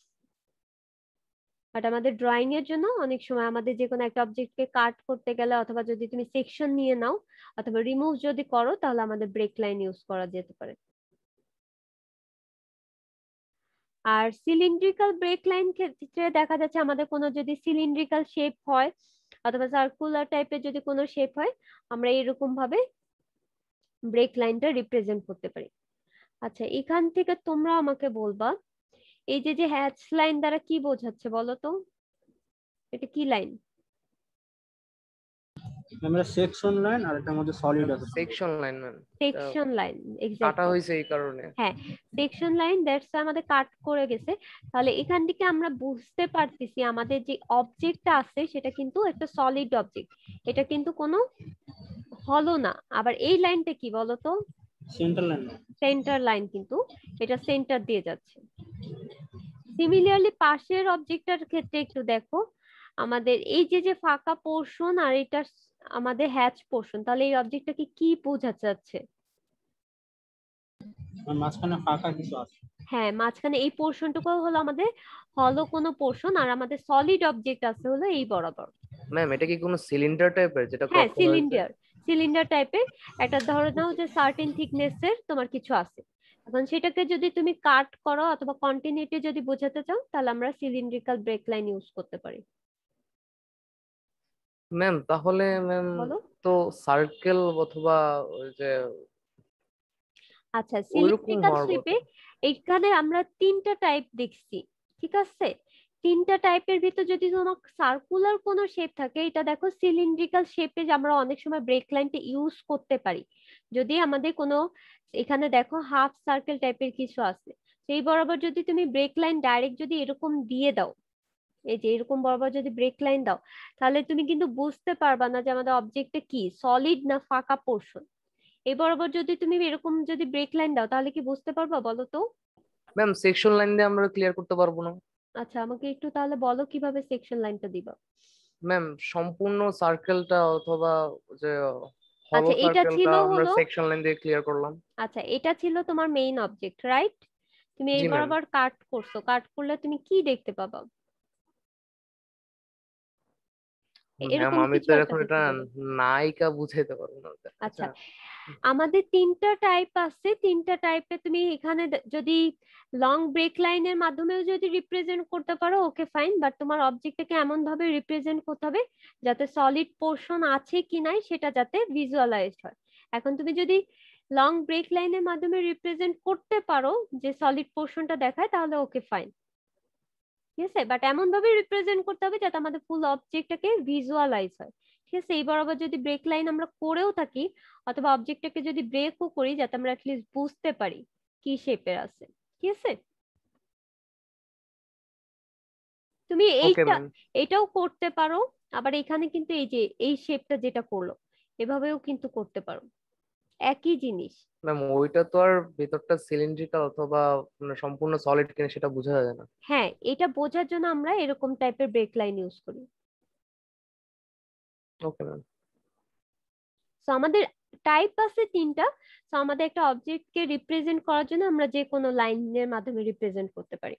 বাট আমাদের ড্রয়িং এর জন্য অনেক সময় আমাদের যে কোনো একটা অবজেক্টকে কাট করতে গেলে অথবা যদি তুমি সেকশন নিয়ে নাও অথবা রিমুভ যদি করো তাহলে আমাদের ব্রেক লাইন ইউজ করা যেতে পারে। আর সিলিন্ড্রিক্যাল ব্রেক লাইন ক্ষেত্রে দেখা যাচ্ছে আমাদের কোনো যদি সিলিন্ড্রিক্যাল শেপ হয় অথবা সার্কুলার টাইপের যদি কোনো শেপ হয় আমরা এরকম ভাবে ব্রেক লাইনটা রিপ্রেজেন্ট করতে পারি। আচ্ছা, এখান থেকে তোমরা আমাকে বলবা এই যে যে হ্যাচ লাইন দ্বারা কি বোঝাচ্ছে বলো তো, এটা কি লাইন? আমরা সেকশন লাইন আর এটার মধ্যে সলিড আছে। Section line ma'am, section line, কাটা এক্স্যাক্টলি। হয়েছে এই কারণে। হ্যাঁ, সেকশন লাইন দ্যাটস আমাদের কাট করে গেছে। তাহলে এখান থেকে আমরা বুঝতে পারতেছি আমাদের যে অবজেক্টটা আছে সেটা কিন্তু একটা সলিড অবজেক্ট, এটা কিন্তু কোনো হলো না। আবার এই লাইনটা কি বলতো? Centre line. সেন্টার লাইন, কিন্তু এটা সেন্টার দিয়ে যাচ্ছে। সিমিলারলি পাশের অবজেক্টটার ক্ষেত্রে একটু দেখো, আমাদের এই যে যে ফাঁকা পোর্শন আর এটা আমাদের হ্যাচ পোর্শন, তাহলে এই অবজেক্টটাকে কি বোঝাতে যাচ্ছে? মাঝখানে ফাঁকা কিছু আছে। হ্যাঁ, মাঝখানে এই পোর্শনটুকু হলো আমাদের হলো কোনো পোর্শন, আর আমাদের সলিড অবজেক্ট আছে হলো এই বরাবর। ম্যাম এটা কি কোনো সিলিন্ডার টাইপের যেটা হ্যাঁ, ক্রস করা হয়েছে? সিলিন্ডার টাইপের একটা, ধরে নাও যে সার্টেন থিকনেস এর তোমার কিছু আছে। এখন সেটাকে যদি তুমি কাট করো অথবা কন্টিনিউটি যদি বোঝাতে চাও, তাহলে আমরা সিলিন্ড্রিক্যাল ব্রেক লাইন ইউজ করতে পারি। ম্যাম তাহলে ম্যাম বলো। তো সার্কেল অথবা ওই যে আচ্ছা, ওইরকম সিলিন্ড্রিক্যাল হওয়ার শেপে কথা। এইখানে আমরা তিনটা টাইপ দেখছি, ঠিক আছে? তিনটা টাইপের ভিতর যদি তোমার সার্কুলার কোনো শেপ থাকে, এটা দেখো সিলিন্ড্রিক্যাল শেপে আমরা অনেক সময় ব্রেক লাইনটা ইউজ করতে পারি। যদি আমাদের কোনো, এখানে দেখো হাফ সার্কেল টাইপের কিছু আছে, সেই বরাবর যদি তুমি ব্রেক লাইন ডাইরেক্ট যদি এরকম দিয়ে দাও, এই যে এরকম বরাবর যদি ব্রেক লাইন দাও, তাহলে তুমি কিন্তু বুঝতে পারবা না যে আমাদের অবজেক্টটা কি সলিড না ফাঁকা পোর্শন। এই বরাবর যদি তুমি এরকম যদি ব্রেক লাইন দাও, তাহলে কি বুঝতে পারবা বলো তো? ম্যাম সেকশন লাইন দিয়ে আমরা ক্লিয়ার করতে পারবো না। আচ্ছা, আমাকে একটু তাহলে বলো কিভাবে সেকশন লাইনটা দিবা। ম্যাম সম্পূর্ণ সার্কেলটা অথবা যে হলো আচ্ছা, এটা সার্কেলটা ছিল আমরা হলো, সেকশন লাইন দিয়ে ক্লিয়ার করলাম। আচ্ছা এটা ছিল তোমার মেইন অবজেক্ট, রাইট? তুমি এই জি ম্যাম। বরাবর কাট করছো, কাট করলে তুমি কি দেখতে পাবা? ম্যাম এরকম আমি কিছু তো একটা এখন এটা দেখতে পাবা। নায়িকা বুঝাইতে পারবো না। আচ্ছা, আচ্ছা আমাদের তিনটা টাইপ আছে, তিনটা টাইপে তুমি এখানে যদি লং ব্রেক লাইনের মাধ্যমেও যদি রিপ্রেজেন্ট করতে পারো, ওকে ফাইন, বাট তোমার অবজেক্টটাকে এমন ভাবে রিপ্রেজেন্ট করতে হবে যাতে সলিড পোর্শন আছে কি নাই সেটা যাতে ভিজুয়ালাইজড হয়। এখন তুমি যদি লং ব্রেক লাইনের মাধ্যমে রিপ্রেজেন্ট করতে পারো যে সলিড পোর্শনটা দেখায়, তাহলে ওকে ফাইন, ঠিক আছে? বাট এমন ভাবে রিপ্রেজেন্ট করতে হবে যাতে আমাদের ফুল অবজেক্টটাকে ভিজুয়ালাইজ হয়, ঠিক আছে? এই বরাবর যদি ব্রেক লাইন আমরা করেও থাকি অথবা অবজেক্টটাকে যদি ব্রেকও করি, যাতে আমরা অ্যাটলিস্ট বুঝতে পারি কি শেপের আছে, ঠিক আছে? তুমি ওকে এইটা ম্যাম। এটাও করতে পারো, আবার এখানে কিন্তু এই যে এই শেপটা যেটা করলো এভাবেও কিন্তু করতে পারো, একই জিনিস। ম্যাম ওইটা তো আর ভিতরটা সিলিন্ড্রিক্যাল অথবা মানে সম্পূর্ণ সলিড কিনা সেটা বোঝা যায় না। হ্যাঁ, এটা বোঝার জন্য আমরা এরকম টাইপের ব্রেক লাইন ইউজ করি। Okay ma'am. সো আমাদের টাইপ আছে তিনটা। সো আমাদের একটা অবজেক্টকে রিপ্রেজেন্ট করার জন্য আমরা যে কোনো লাইনের মাধ্যমে রিপ্রেজেন্ট করতে পারি,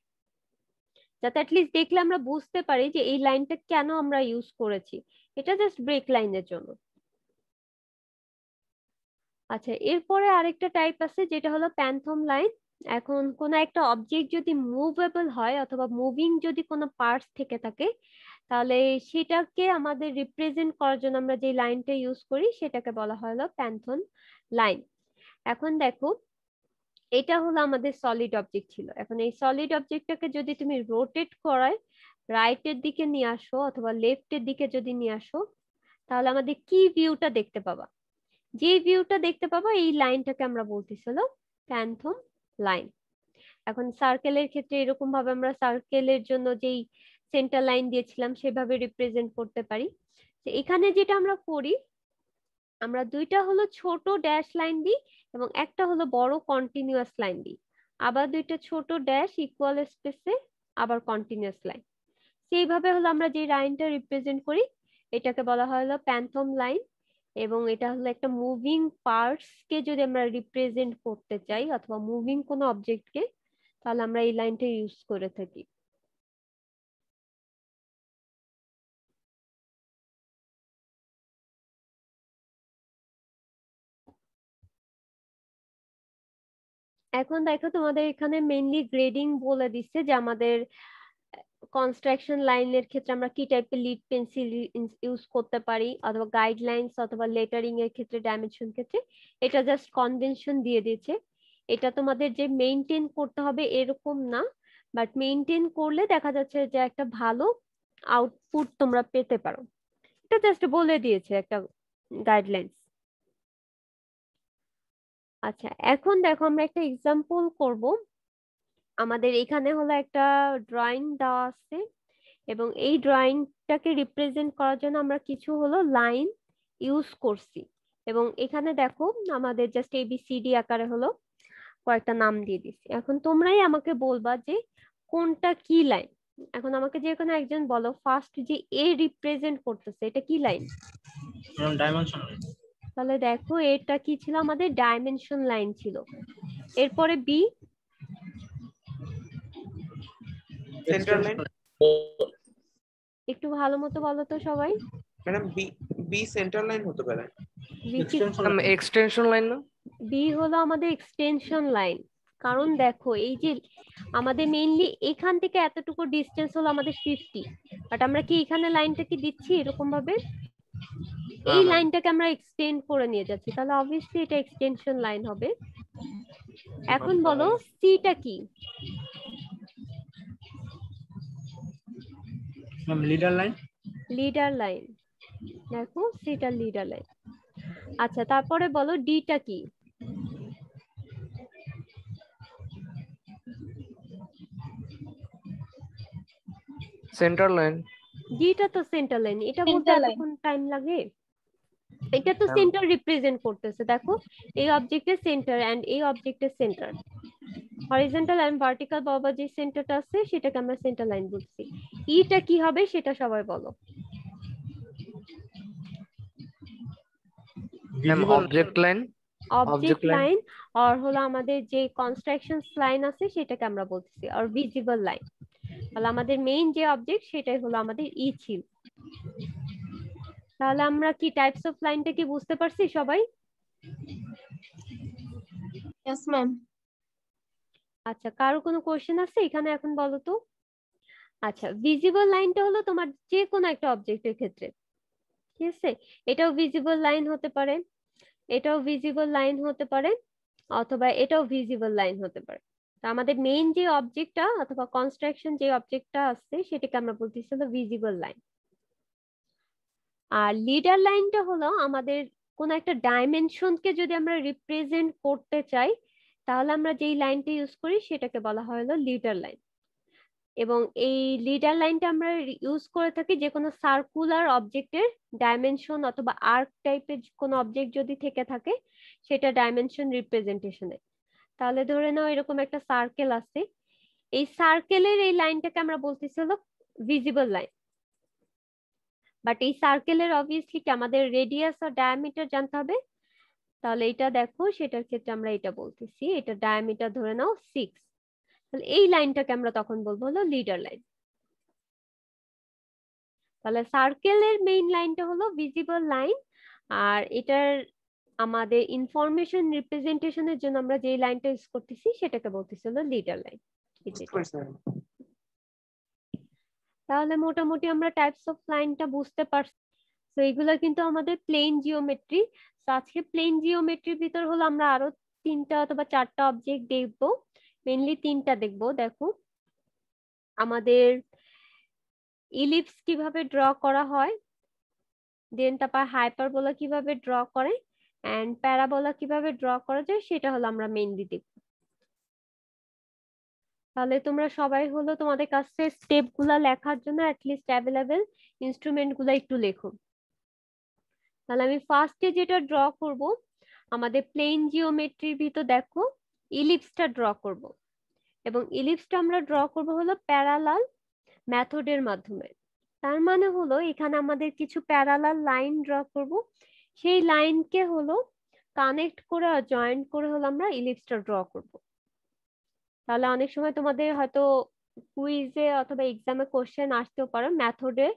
যাতে অ্যাটলিস্ট দেখলে আমরা বুঝতে পারি যে এই লাইনটা কেন আমরা ইউজ করেছি। এটা জাস্ট ব্রেক লাইনের জন্য। আচ্ছা, এরপরে আরেকটা টাইপ আছে যেটা হলো প্যান্থম লাইন। এখন কোন একটা অবজেক্ট যদি মুভেবল হয় অথবা মুভিং যদি কোনো পার্টস থেকে থাকে, তাহলে সেটাকে আমাদের রিপ্রেজেন্ট করার জন্য আমরা যে লাইনটা ইউজ করি সেটাকে বলা হয় হলো প্যান্থন লাইন। এখন দেখো, এটা হলো আমাদের সলিড অবজেক্ট ছিল। এখন এই সলিড অবজেক্টটাকে যদি তুমি রোটেট করায় রাইটের দিকে নিয়ে আসো অথবা লেফটের দিকে যদি নিয়ে আসো, তাহলে আমাদের কি ভিউটা দেখতে পাবা? যে ভিউটা দেখতে পাবা এই লাইনটাকে আমরা বলতেছিল প্যান্থম লাইন। এখন সার্কেলের ক্ষেত্রে এরকম ভাবে আমরা সার্কেলের জন্য যেই সেন্টার লাইন দিয়েছিলাম সেভাবে রিপ্রেজেন্ট করতে পারি। তো এখানে যেটা আমরা করি, আমরা দুইটা হলো ছোট ড্যাশ লাইন দিই এবং একটা হলো বড় কন্টিনিউয়াস লাইন দিই, আবার দুইটা ছোট ড্যাশ ইকুয়াল স্পেসে আবার কন্টিনিউয়াস লাইন। সেইভাবে হলো আমরা যে লাইনটা রিপ্রেজেন্ট করি এটাকে বলা হয় হলো প্যান্থম লাইন। এবং এটা হলো একটা মুভিং পার্টস কে যদি আমরা রিপ্রেজেন্ট করতে চাই অথবা মুভিং কোনো অবজেক্টকে, তাহলে আমরা এই লাইনটা ইউজ করে থাকি। এখন দেখো, তোমাদের এখানে মেইনলি গ্রেডিং বলে দিচ্ছে যে আমাদের কনস্ট্রাকশন লাইনের ক্ষেত্রে আমরা কি টাইপের লিড পেন্সিল ইউজ করতে পারি অথবা গাইডলাইন্স অথবা লেটারিং এর ক্ষেত্রে ডাইমেনশন ক্ষেত্রে, এটা জাস্ট কনভেনশন দিয়ে দিয়েছে। এটা তোমাদের যে মেইনটেইন করতে হবে এরকম না, বাট মেইনটেইন করলে দেখা যাচ্ছে যে একটা ভালো আউটপুট তোমরা পেতে পারো। এটা জাস্ট বলে দিয়েছে একটা গাইডলাইন্স। আচ্ছা, এখন দেখো আমরা একটা এক্সাম্পল করব। আমাদের এখানে হলো একটা ড্রয়িং দেওয়া আছে এবং এই ড্রয়িংটাকে রিপ্রেজেন্ট করার জন্য আমরা কিছু হলো লাইন ইউজ করছি এবং এখানে দেখো আমাদের জাস্ট এবিসিডি আকারে হলো কয়েকটা নাম দিয়ে দিচ্ছি। এখন তোমরাই আমাকে বলবা যে কোনটা কি লাইন। এখন আমাকে যে কোনো একজন বলো, ফার্স্ট যে এ রিপ্রেজেন্ট করতেছে এটা কি লাইন? ডাইমেনশন। তাহলে দেখো এটা কি ছিল, আমাদের ডাইমেনশন লাইন ছিল। এরপরে বি, সেন্টার লাইন। একটু ভালো মতো বলো তো সবাই। ম্যাডাম বি সেন্টার লাইন হতে পারে। এক্সটেনশন লাইন না? বি হলো আমাদের এক্সটেনশন লাইন। কারণ দেখো এই যে আমাদের মেইনলি এখান থেকে এতটুকু ডিসটেন্স হলো আমাদের 50, বাট আমরা কি এখানে লাইনটা কি দিচ্ছি এরকম ভাবে? এই লাইনটাকে আমরা এক্সটেন্ড করে নিয়ে যাচ্ছি, তাহলে অবভিয়াসলি এটা এক্সটেনশন লাইন হবে। এখন বলো সিটা কি? Leader line. Leader line. দেখো সিটা লিডার লাইন। আচ্ছা, তারপরে বলো ডিটা কি? Centre line. ডিটা তো সেন্টার লাইন, এটা বলতে এতক্ষণ টাইম লাগে? এটা তো সেন্টার রিপ্রেজেন্ট করতেছে। দেখো এই অবজেক্টের সেন্টার এন্ড এই অবজেক্টের সেন্টার, হরিজন্টাল এন্ড ভার্টিক্যাল বরাবর যে সেন্টারটা আছে সেটাকে আমরা সেন্টার লাইন বলছি। ইটা কি হবে সেটা সবাই বলো। Object line. অবজেক্ট লাইন আর হলো আমাদের যে কনস্ট্রাকশনস লাইন আছে সেটাকে আমরা বলতেছি আর ভিজিবল লাইন। তাহলে আমাদের মেইন যে অবজেক্ট সেটাই হলো আমাদের ই ছিল। তাহলে আমরা কি টাইপস অফ লাইনটা কি বুঝতে পারছি সবাই? Yes ma'am. আচ্ছা, কারো কোনো কোশ্চেন আছে এখানে এখন বলো তো? আচ্ছা, ভিজিবল লাইনটা হলো তোমার যে কোনো একটা অবজেক্টের ক্ষেত্রে, ঠিক আছে? এটাও ভিজিবল লাইন হতে পারে, এটাও ভিজিবল লাইন হতে পারে, অথবা এটাও ভিজিবল লাইন হতে পারে। তো আমাদের মেইন যে অবজেক্টটা অথবা কনস্ট্রাকশন যে অবজেক্টটা আছে সেটাকে আমরা বলতেছি হলো ভিজিবল লাইন। আর লিডার লাইনটা হলো আমাদের কোন একটা ডাইমেনশনকে যদি আমরা রিপ্রেজেন্ট করতে চাই তাহলে আমরা যেই লাইনটা ইউজ করি সেটাকে বলা হয় হলো লিডার লাইন। এবং এই লিডার লাইনটা আমরা ইউজ করে থাকি যে কোনো সার্কুলার অবজেক্টের ডাইমেনশন অথবা আর্ক টাইপের কোনো অবজেক্ট যদি থেকে থাকে সেটা ডাইমেনশন রিপ্রেজেন্টেশনে। তাহলে ধরে নাও এরকম একটা সার্কেল আছে, এই সার্কেলের এই লাইনটাকে আমরা বলতেছি হলো ভিজিবল লাইন। বাট এই সার্কেলের অবভিয়াসলি কি আমাদের রেডিয়াস আর ডায়ামিটার জানতে হবে। তাহলে এটা দেখো সেটার ক্ষেত্রে আমরা এটা বলতেছি, এটা ডায়ামিটার ধরে নাও 6, তাহলে এই লাইনটাকে আমরা তখন বলবো হলো লিডার লাইন। তাহলে সার্কেলের মেইন লাইনটা হলো ভিজিবল লাইন, আর এটার আমাদের ইনফরমেশন রিপ্রেজেন্টেশনের জন্য আমরা যে লাইনটা ইউজ করতেছি সেটাকে বলতেছি হলো লিডার লাইন। তাহলে মোটামুটি আমরা টাইপস অফ লাইনটা বুঝতে পারছি। তো এগুলা কিন্তু আমাদের প্লেন জিওমেট্রি। তো আজকে প্লেন জিওমেট্রির ভিতর হলো আমরা আরো 3টা অথবা 4টা অবজেক্ট দেখবো, মেইনলি 3টা দেখবো। দেখো আমাদের ইলিপস কিভাবে ড্র করা হয়, দেন তারপর হাইপারবোলা কিভাবে ড্র করে, এন্ড প্যারাবোলা কিভাবে ড্র করা যায় সেটা হলো আমরা মেইনলি দেখবো। তাহলে তোমরা সবাই হলো তোমাদের কাছে স্টেপ গুলা লেখার জন্য অ্যাটলিস্ট অ্যাভেলেবেল ইনস্ট্রুমেন্ট গুলা একটু লেখো। তাহলে আমি ফার্স্টে যেটা ড্র করব, আমাদের প্লেন জিওমেট্রির ভিতর দেখো ইলিপসটা ড্র করব, এবং ইলিপসটা আমরা ড্র করব হলো প্যারালাল মেথডের মাধ্যমে। তার মানে হলো এখানে আমাদের কিছু প্যারালাল লাইন ড্র করব, সেই লাইনকে হলো কানেক্ট করে আর জয়েন্ট করে হলো আমরা ইলিপসটা ড্র করব। তাহলে অনেক সময় তোমাদের হয়তো কুইজে অথবা এক্সামে কোশ্চেন আসতেও পারে মেথডে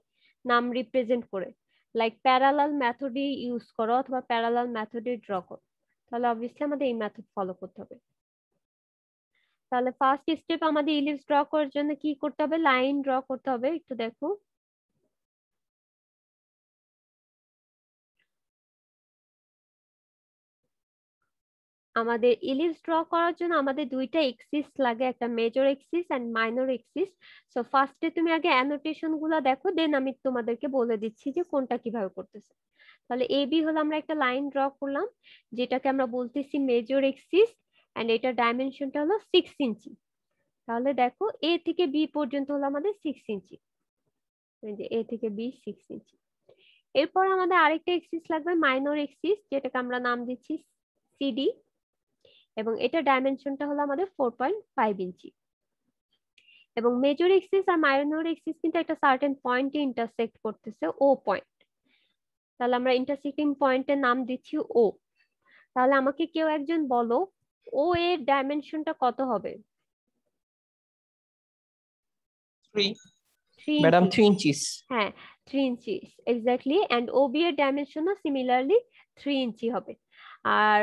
নাম রিপ্রেজেন্ট করে, লাইক প্যারালাল মেথডই ইউজ করো অথবা প্যারালাল মেথডে ড্র করো। তাহলে অবভিয়াসলি আমাদের এই মেথড ফলো করতে হবে। তাহলে ফার্স্ট স্টেপ আমাদের ইলিপস ড্র করার জন্য কি করতে হবে, লাইন ড্র করতে হবে। একটু দেখো আমাদের ইলিপস ড্র করার জন্য আমাদের দুইটা এক্সিস লাগে, একটা major axis and minor axis. So ফার্স্টে তুমি আগে অ্যানোটেশন গুলো দেখো, দেন আমি তোমাদেরকে বলে দিচ্ছি যে কোনটা কিভাবে করতেছে। তাহলে এ বি হলো আমরা একটা লাইন ড্র করলাম, যেটাকে আমরা বলতেছি মেজর এক্সিস, এন্ড এটার ডাইমেনশনটা হলো 6 ইঞ্চি। তাহলে দেখো এ থেকে বি পর্যন্ত হলো আমাদের 6 ইঞ্চি, যে এ থেকে বি 6 ইঞ্চি। এরপর আমাদের আরেকটা এক্সিস লাগবে মাইনর এক্সিস, যেটাকে আমরা নাম দিচ্ছি সিডি, এবং এটা ডাইমেনশনটা হলো আমাদের 4.5 ইঞ্চি। এবং মেজর এক্সিস আর মাইনর এক্সিস কিন্তু একটা সার্টেন পয়েন্টে ইন্টারসেক্ট করতেছে, ও পয়েন্ট। তাহলে আমরা ইন্টারসেক্টিং পয়েন্টের নাম দিচ্ছি ও। তাহলে আমাকে কেউ একজন বলো ও এর ডাইমেনশনটা কত হবে? 3 3 ম্যাডাম ইঞ্চি। 3 ইঞ্চিস। হ্যাঁ 3 ইঞ্চি এক্স্যাক্টলি, এন্ড ওবি এর ডাইমেনশনও সিমিলারলি 3 ইঞ্চি হবে। আর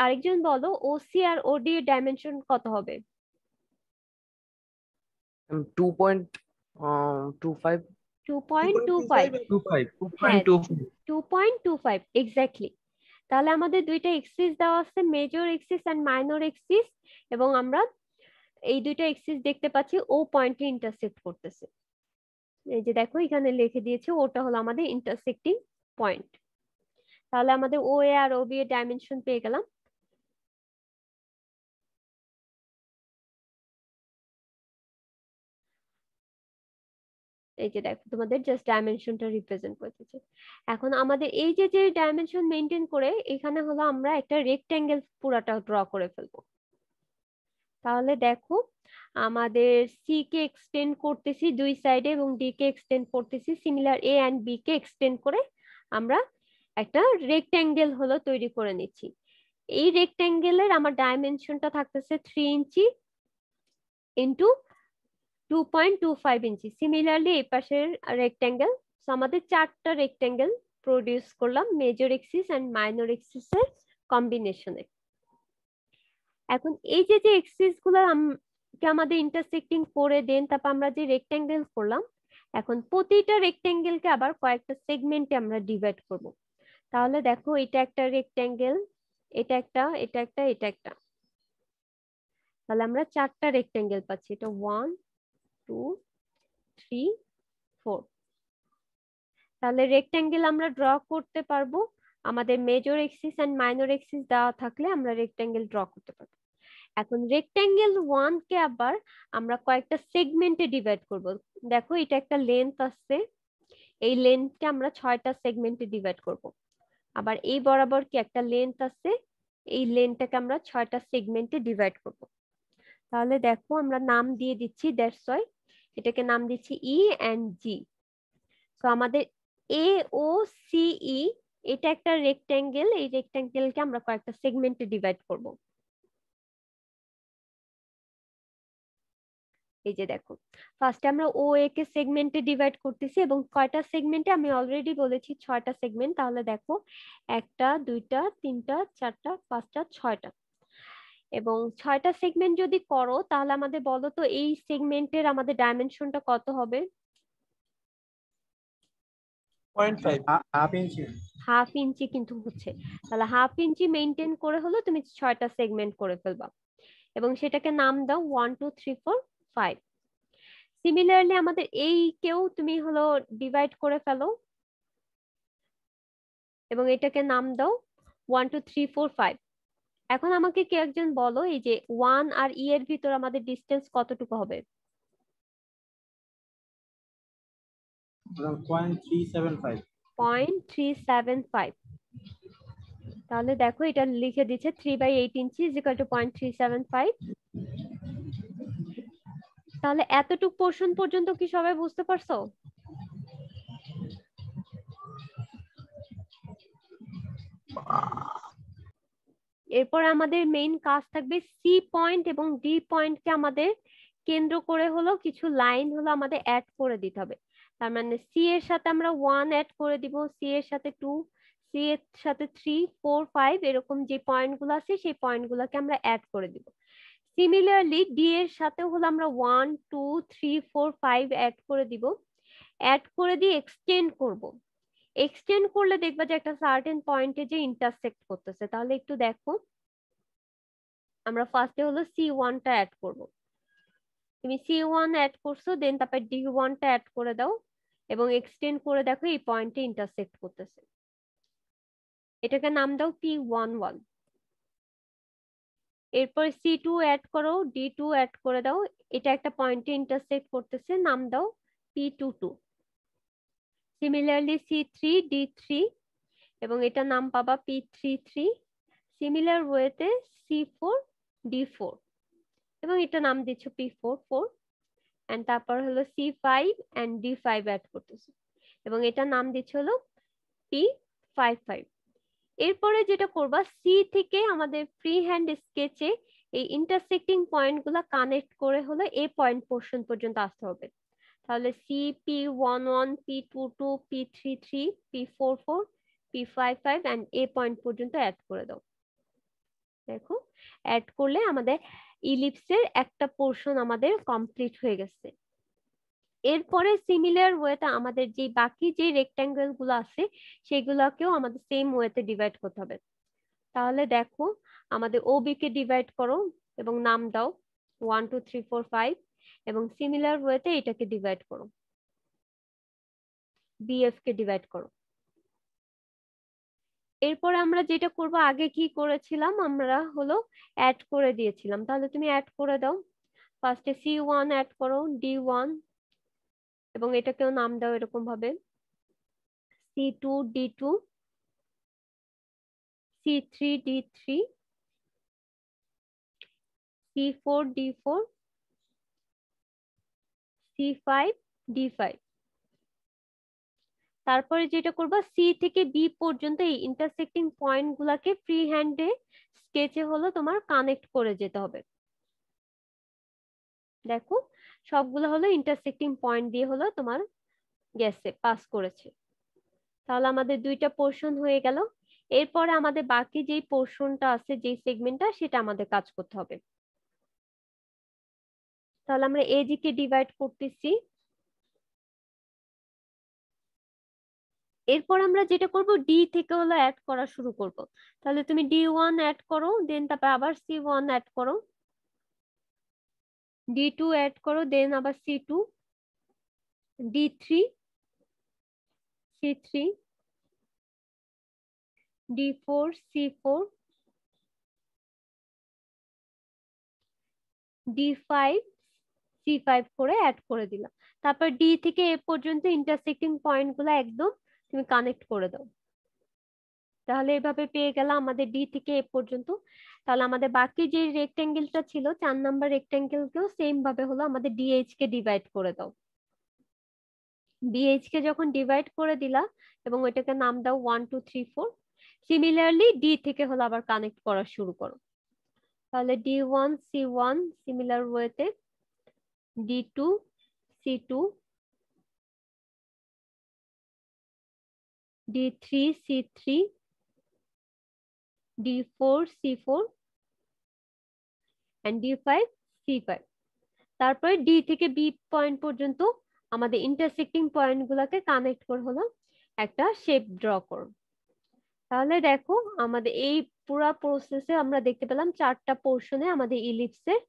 আরেকজন বলো ওসি আর ওডি এর ডাইমেনশন কত হবে? 2.25 2.25। 2.25 এক্স্যাক্টলি। তাহলে আমাদের দুইটা এক্সিস দেওয়া আছে, major axis and minor axis, এবং আমরা এই দুইটা এক্সিস দেখতে পাচ্ছি ও পয়েন্টে ইন্টারসেক্ট করতেছে। এই যে দেখো এখানে লিখে দিয়েছে, ওটা হলো আমাদের ইন্টারসেক্টিং পয়েন্ট। তাহলে আমাদের ও এ আর ও বি এর ডাইমেনশন পেয়ে গেলাম। এই যে দেখো তোমাদের জাস্ট ডাইমেনশনটা রিপ্রেজেন্ট করতেছে। এখন আমাদের এই যে যে ডাইমেনশন মেনটেন করে এখানে হলো আমরা একটা রেক্টেঙ্গেল পুরাটা ড্র করে ফেলবো। তাহলে দেখো আমাদের সি কে এক্সটেন্ড করতেছি দুই সাইডে এবং ডি কে এক্সটেন্ড করতেছি, সিমিলার এ এন্ড বি কে এক্সটেন্ড করে আমরা একটা রেক্টেঙ্গেল হলো তৈরি করে নিচ্ছি। এই রেক্টেঙ্গেলের আমার ডাইমেনশনটা থাকতেছে 3 ইঞ্চি ইন্টু 2.25 ইঞ্চি। সিমিলারলি এই পাশের রেক্টেঙ্গেল। সো আমাদের চারটা রেক্টেঙ্গেল প্রডিউস করলাম মেজর এক্সিস এন্ড মাইনর এক্সিসের কম্বিনেশনে। এখন এই যে যে এক্সিস গুলো আমাদের ইন্টারসেক্টিং করে দেন, তারপর আমরা যে রেক্টেঙ্গেল করলাম, এখন প্রতিটা রেক্টেঙ্গেলকে আবার কয়েকটা সেগমেন্টে আমরা ডিভাইড করব। তাহলে দেখো এটা একটা রেক্টেঙ্গেল, এটা একটা, এটা একটা, এটা একটা। তাহলে আমরা চারটা রেক্টেঙ্গেল পাচ্ছি, এটা 1 2 3 4। তাহলে রেক্টেঙ্গেল আমরা ড্র করতে পারবো, আমাদের major axis and minor axis দেওয়া থাকলে আমরা রেক্টেঙ্গেল ড্র করতে পারবো। এখন রেক্টেঙ্গেল 1 কে আবার আমরা কয়েকটা সেগমেন্টে ডিভাইড করব। দেখো এটা একটা লেন্থ আছে, এই লেন্থকে আমরা 6টা সেগমেন্টে ডিভাইড করব। আবার এই বরাবর কি একটা লেন্থ আছে, এই লেন্থটাকে আমরা 6টা সেগমেন্টে ডিভাইড করব। তাহলে দেখো আমরা নাম দিয়ে দিচ্ছি, দ্যাটস ওয়াই এটাকে নাম দিচ্ছি ই এন্ড জি। সো আমাদের এ ও সি ই এটা একটা রেক্টেঙ্গেল, এই রেক্টেঙ্গেলকে আমরা কয়েকটা সেগমেন্টে ডিভাইড করব। এই যে দেখো ফার্স্টে আমরা ও এ কে সেগমেন্টে ডিভাইড করতেছি, এবং কয়টা সেগমেন্টে আমি অলরেডি বলেছি 6টা সেগমেন্ট। তাহলে দেখো 1টা 2টা 3টা 4টা 5টা 6টা, এবং 6টা সেগমেন্ট যদি করো তাহলে আমাদের বলো তো এই সেগমেন্টের আমাদের ডাইমেনশনটা কত হবে? 0.5 হাফ ইঞ্চি। হাফ ইঞ্চি কিন্তু হচ্ছে। তাহলে হাফ ইঞ্চি মেনটেন করে হলো তুমি 6টা সেগমেন্ট করে ফেলবা, এবং সেটাকে নাম দাও 1 2 3 4 5। সিমিলারলি আমাদের এই কেও তুমি হলো ডিভাইড করে ফেলো, এবং এটাকে নাম দাও 1 2 3 4 5। এখন আমাকে কে একজন বলো এই যে 1 আর ই এর ভিতর আমাদের ডিসটেন্স কতটুকু হবে? 0.375। 0.375। তাহলে দেখো এটা লিখে দিচ্ছে 3/8 ইঞ্চি ইজ ইকুয়াল টু 0.375। তাহলে এতটুকু পোর্শন পর্যন্ত কি সবাই বুঝতে পারছো? এরপর আমাদের মেইন কাজ থাকবে সি পয়েন্ট এবং ডি পয়েন্টকে আমাদের কেন্দ্র করে হলো কিছু লাইন হলো আমাদের অ্যাড করে দিতে হবে। তার মানে সি এর সাথে আমরা 1 অ্যাড করে দিব, সি এর সাথে 2, সি এর সাথে 3 4 5, এরকম যে পয়েন্টগুলো আছে সেই পয়েন্টগুলোকে আমরা অ্যাড করে দিব। সিমিলারলি ডি এর সাথে হলো আমরা 1 2 3 4 5 অ্যাড করে দিব, অ্যাড করে দিয়ে এক্সটেন্ড করব। এক্সটেন্ড করলে দেখবা যে একটা সার্টেন পয়েন্টে যে ইন্টারসেক্ট করতেছে। তাহলে একটু দেখো আমরা ফার্স্টে হলো C1 টা অ্যাড করব। তুমি C1 অ্যাড করছো, দেন তারপর D1 টা অ্যাড করে দাও এবং এক্সটেন্ড করে দেখো এই পয়েন্টে ইন্টারসেক্ট করতেছে। এটাকে নাম দাও P11। এরপর C2 অ্যাড করো, D2 অ্যাড করে দাও, এটা একটা পয়েন্টে ইন্টারসেক্ট করতেছে, নাম দাও P22। সিমিলারলি C3, D3 এবং এটা নাম পাবা P33। সিমিলার ওয়েতে C4, D4 এবং এটা নাম দিচ্ছ P44। এন্ড তারপর হলো C5 এন্ড D5 অ্যাড করতেছে এবং এটা নাম দিচ্ছ হলো P55। এরপরে যেটা করবা, সি থেকে আমাদের ফ্রি হ্যান্ড স্কেচে এই ইন্টারসেক্টিং পয়েন্ট গুলা কানেক্ট করে হলো এ পয়েন্ট পোর্শন পর্যন্ত আসতে হবে। তাহলে P11, P22, P33, P44, P55 and A point পর্যন্ত অ্যাড করে দাও। দেখো অ্যাড করলে আমাদের ইলিপসের একটা পোর্শন আমাদের কমপ্লিট হয়ে গেছে। এরপরে সিমিলার ওয়েতে আমাদের যে বাকি যে রেক্ট্যাঙ্গেল গুলো আছে সেগুলোকেও আমাদের সেম ওয়েতে ডিভাইড করতে হবে। তাহলে দেখো আমাদের ওবি কে ডিভাইড করো এবং নাম দাও 1 2 3 4 5 এবং সিমিলার ওয়েতে এটাকে ডিভাইড করো, বিএফ কে ডিভাইড করো। এরপর আমরা যেটা করব, আগে কি করেছিলাম, আমরা হলো অ্যাড করে দিয়েছিলাম, তাহলে তুমি অ্যাড করে দাও। ফার্স্টে C1 অ্যাড করো, D1 এবং এটাকেও নাম দাও এরকম ভাবে C2, D2, C3, D3, C4, D4, C5, D5। তারপরে যেটা করবা, সি থেকে বি পর্যন্ত এই ইন্টারসেক্টিং পয়েন্ট গুলাকে ফ্রি হ্যান্ডে স্কেচে হলো তোমার কানেক্ট করে যেতে হবে। দেখো সবগুলো হলো ইন্টারসেক্টিং পয়েন্ট দিয়ে হলো তোমার গেছে, পাস করেছে। তাহলে আমাদের দুইটা পোর্শন হয়ে গেল। এরপরে আমাদের বাকি যেই পোর্শনটা আছে, যেই সেগমেন্টটা, সেটা আমাদের কাজ করতে হবে। তাহলে আমরা এজি কে ডিভাইড করতেছি। এরপর আমরা যেটা করব, ডি থেকে হলো অ্যাড করা শুরু করব। তাহলে তুমি D1 অ্যাড করো, দেন তারপর আবার C1 অ্যাড করো, D2 অ্যাড করো, দেন আবার C2, D3, C3, D4, C4, D5, C5 করে অ্যাড করে দিলাম। তারপর ডি থেকে এ পর্যন্ত ইন্টারসেক্টিং পয়েন্ট গুলো একদম তুমি কানেক্ট করে দাও। তাহলে এভাবে পেয়ে গেলাম আমাদের ডি থেকে এ পর্যন্ত। তাহলে আমাদের বাকি যে রেক্টেঙ্গেলটা ছিল 4 নাম্বার রেক্টেঙ্গেলকেও সেম ভাবে হলো আমাদের ডিএইচ কে ডিভাইড করে দাও। ডিএইচ কে যখন ডিভাইড করে দিলা এবং ওইটাকে নাম দাও 1 2 3 4। সিমিলারলি ডি থেকে হলো আবার কানেক্ট করা শুরু করো। তাহলে D1, C1 সিমিলার ওয়েতে, D2, C2, D3, C3, D4, C4 and D5, C5। তারপরে ডি থেকে বি পয়েন্ট পর্যন্ত আমাদের ইন্টারসেক্টিং পয়েন্ট গুলাকে কানেক্ট করে হলো একটা শেপ ড্র করো। তাহলে দেখো আমাদের এই পুরো প্রসেসে আমরা দেখতে পেলাম 4টা পোর্শনে আমাদের ইলিপসের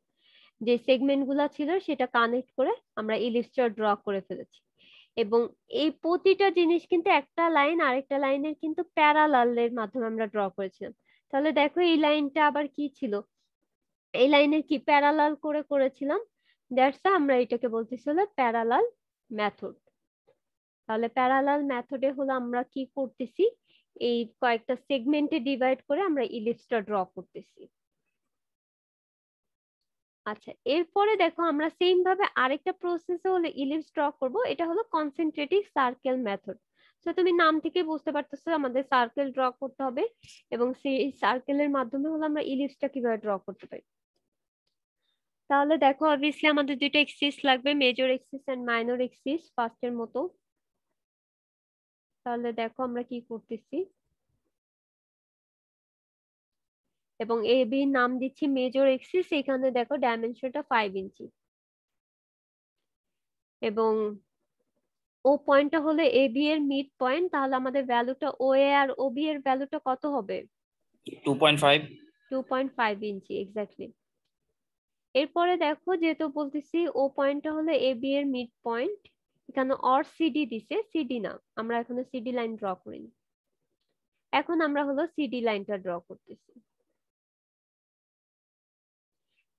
যে সেগমেন্ট গুলা ছিল সেটা কানেক্ট করে আমরা ইলিপসটা ড্র করে ফেলেছি। এবং এই প্রতিটা জিনিস কিন্তু একটা লাইন আরেকটা লাইনের কিন্তু প্যারালালের মাধ্যমে আমরা ড্র করেছিলাম। তাহলে দেখো এই লাইনটা আবার কি ছিল, এই লাইনের কি প্যারালাল করে করেছিলাম, দ্যাটস আমরা এটাকে বলতেছি হলো প্যারালাল মেথড। তাহলে প্যারালাল মেথডে হলো আমরা কি করতেছি, এই কয়েকটা সেগমেন্টে ডিভাইড করে আমরা ইলিপসটা ড্র করতেছি। আচ্ছা, এরপরে দেখো আমরা সেম ভাবে আরেকটা প্রসেসে হলো ইলিপস ড্র করব, এটা হলো কনসেন্ট্রিক সার্কেল মেথড। তো তুমি নাম থেকে বুঝতে পারতেছো আমাদের সার্কেল ড্র করতে হবে এবং সেই সার্কেলের মাধ্যমে হলো আমরা ইলিপসটা কিভাবে ড্র করতে পারি। তাহলে দেখো অবভিয়াসলি আমাদের দুইটা এক্সিস লাগবে, major axis and minor axis ফার্স্টের মতো। তাহলে দেখো আমরা কি করতেছি, এবং এ বি নাম দিচ্ছি মেজর এক্সিস, এখানে দেখো ডাইমেনশনটা 5 ইঞ্চি এবং ও পয়েন্টটা হলো এ বি এর মিড পয়েন্ট। তাহলে আমাদের ভ্যালুটা ও এ আর ও বি এর ভ্যালুটা কত হবে, 2.5 2.5 ইঞ্চি এক্স্যাক্টলি। এরপরে দেখো যেহেতু বলতেছি ও পয়েন্টটা হলো এ বি এর মিড পয়েন্ট, এখানে অর সিডি দিছে, সিডি না, আমরা এখনো সিডি লাইন ড্র করিনি। এখন আমরা হলো সিডি লাইনটা ড্র করতেছি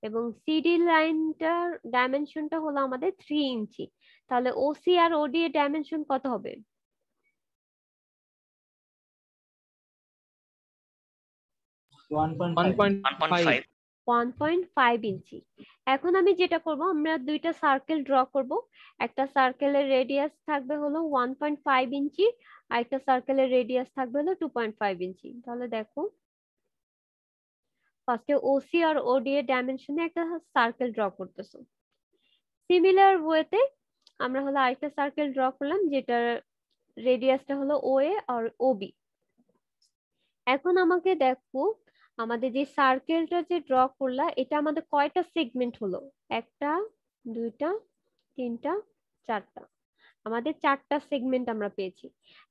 এবং সিডি লাইনটার ডাইমেনশনটা হলো আমাদের 3 ইঞ্চি। তাহলে ওসি আর ওডি এর ডাইমেনশন কত হবে? 1.5 1.5 ইঞ্চি। এখন আমি যেটা করব, আমরা দুইটা সার্কেল ড্র করব। একটা সার্কেলের রেডিয়াস থাকবে হলো 1.5 ইঞ্চি আর একটা সার্কেলের রেডিয়াস থাকবে হলো 2.5 ইঞ্চি। তাহলে দেখো ফার্স্টে ওসি আর ওডি এর ডাইমেনশনে একটা সার্কেল ড্র করতেছো। সিমিলার ওয়েতে আমরা হলো আরেকটা সার্কেল ড্র করলাম যেটার রেডিয়াসটা হলো ওএ আর ওবি। এখন আমাকে দেখো আমাদের যে সার্কেলটা যে ড্র করলা এটা আমাদের কয়টা সেগমেন্ট হলো? একটা, দুইটা, তিনটা, চারটা। আমাদের চারটা সেগমেন্ট আমরা পেয়েছি।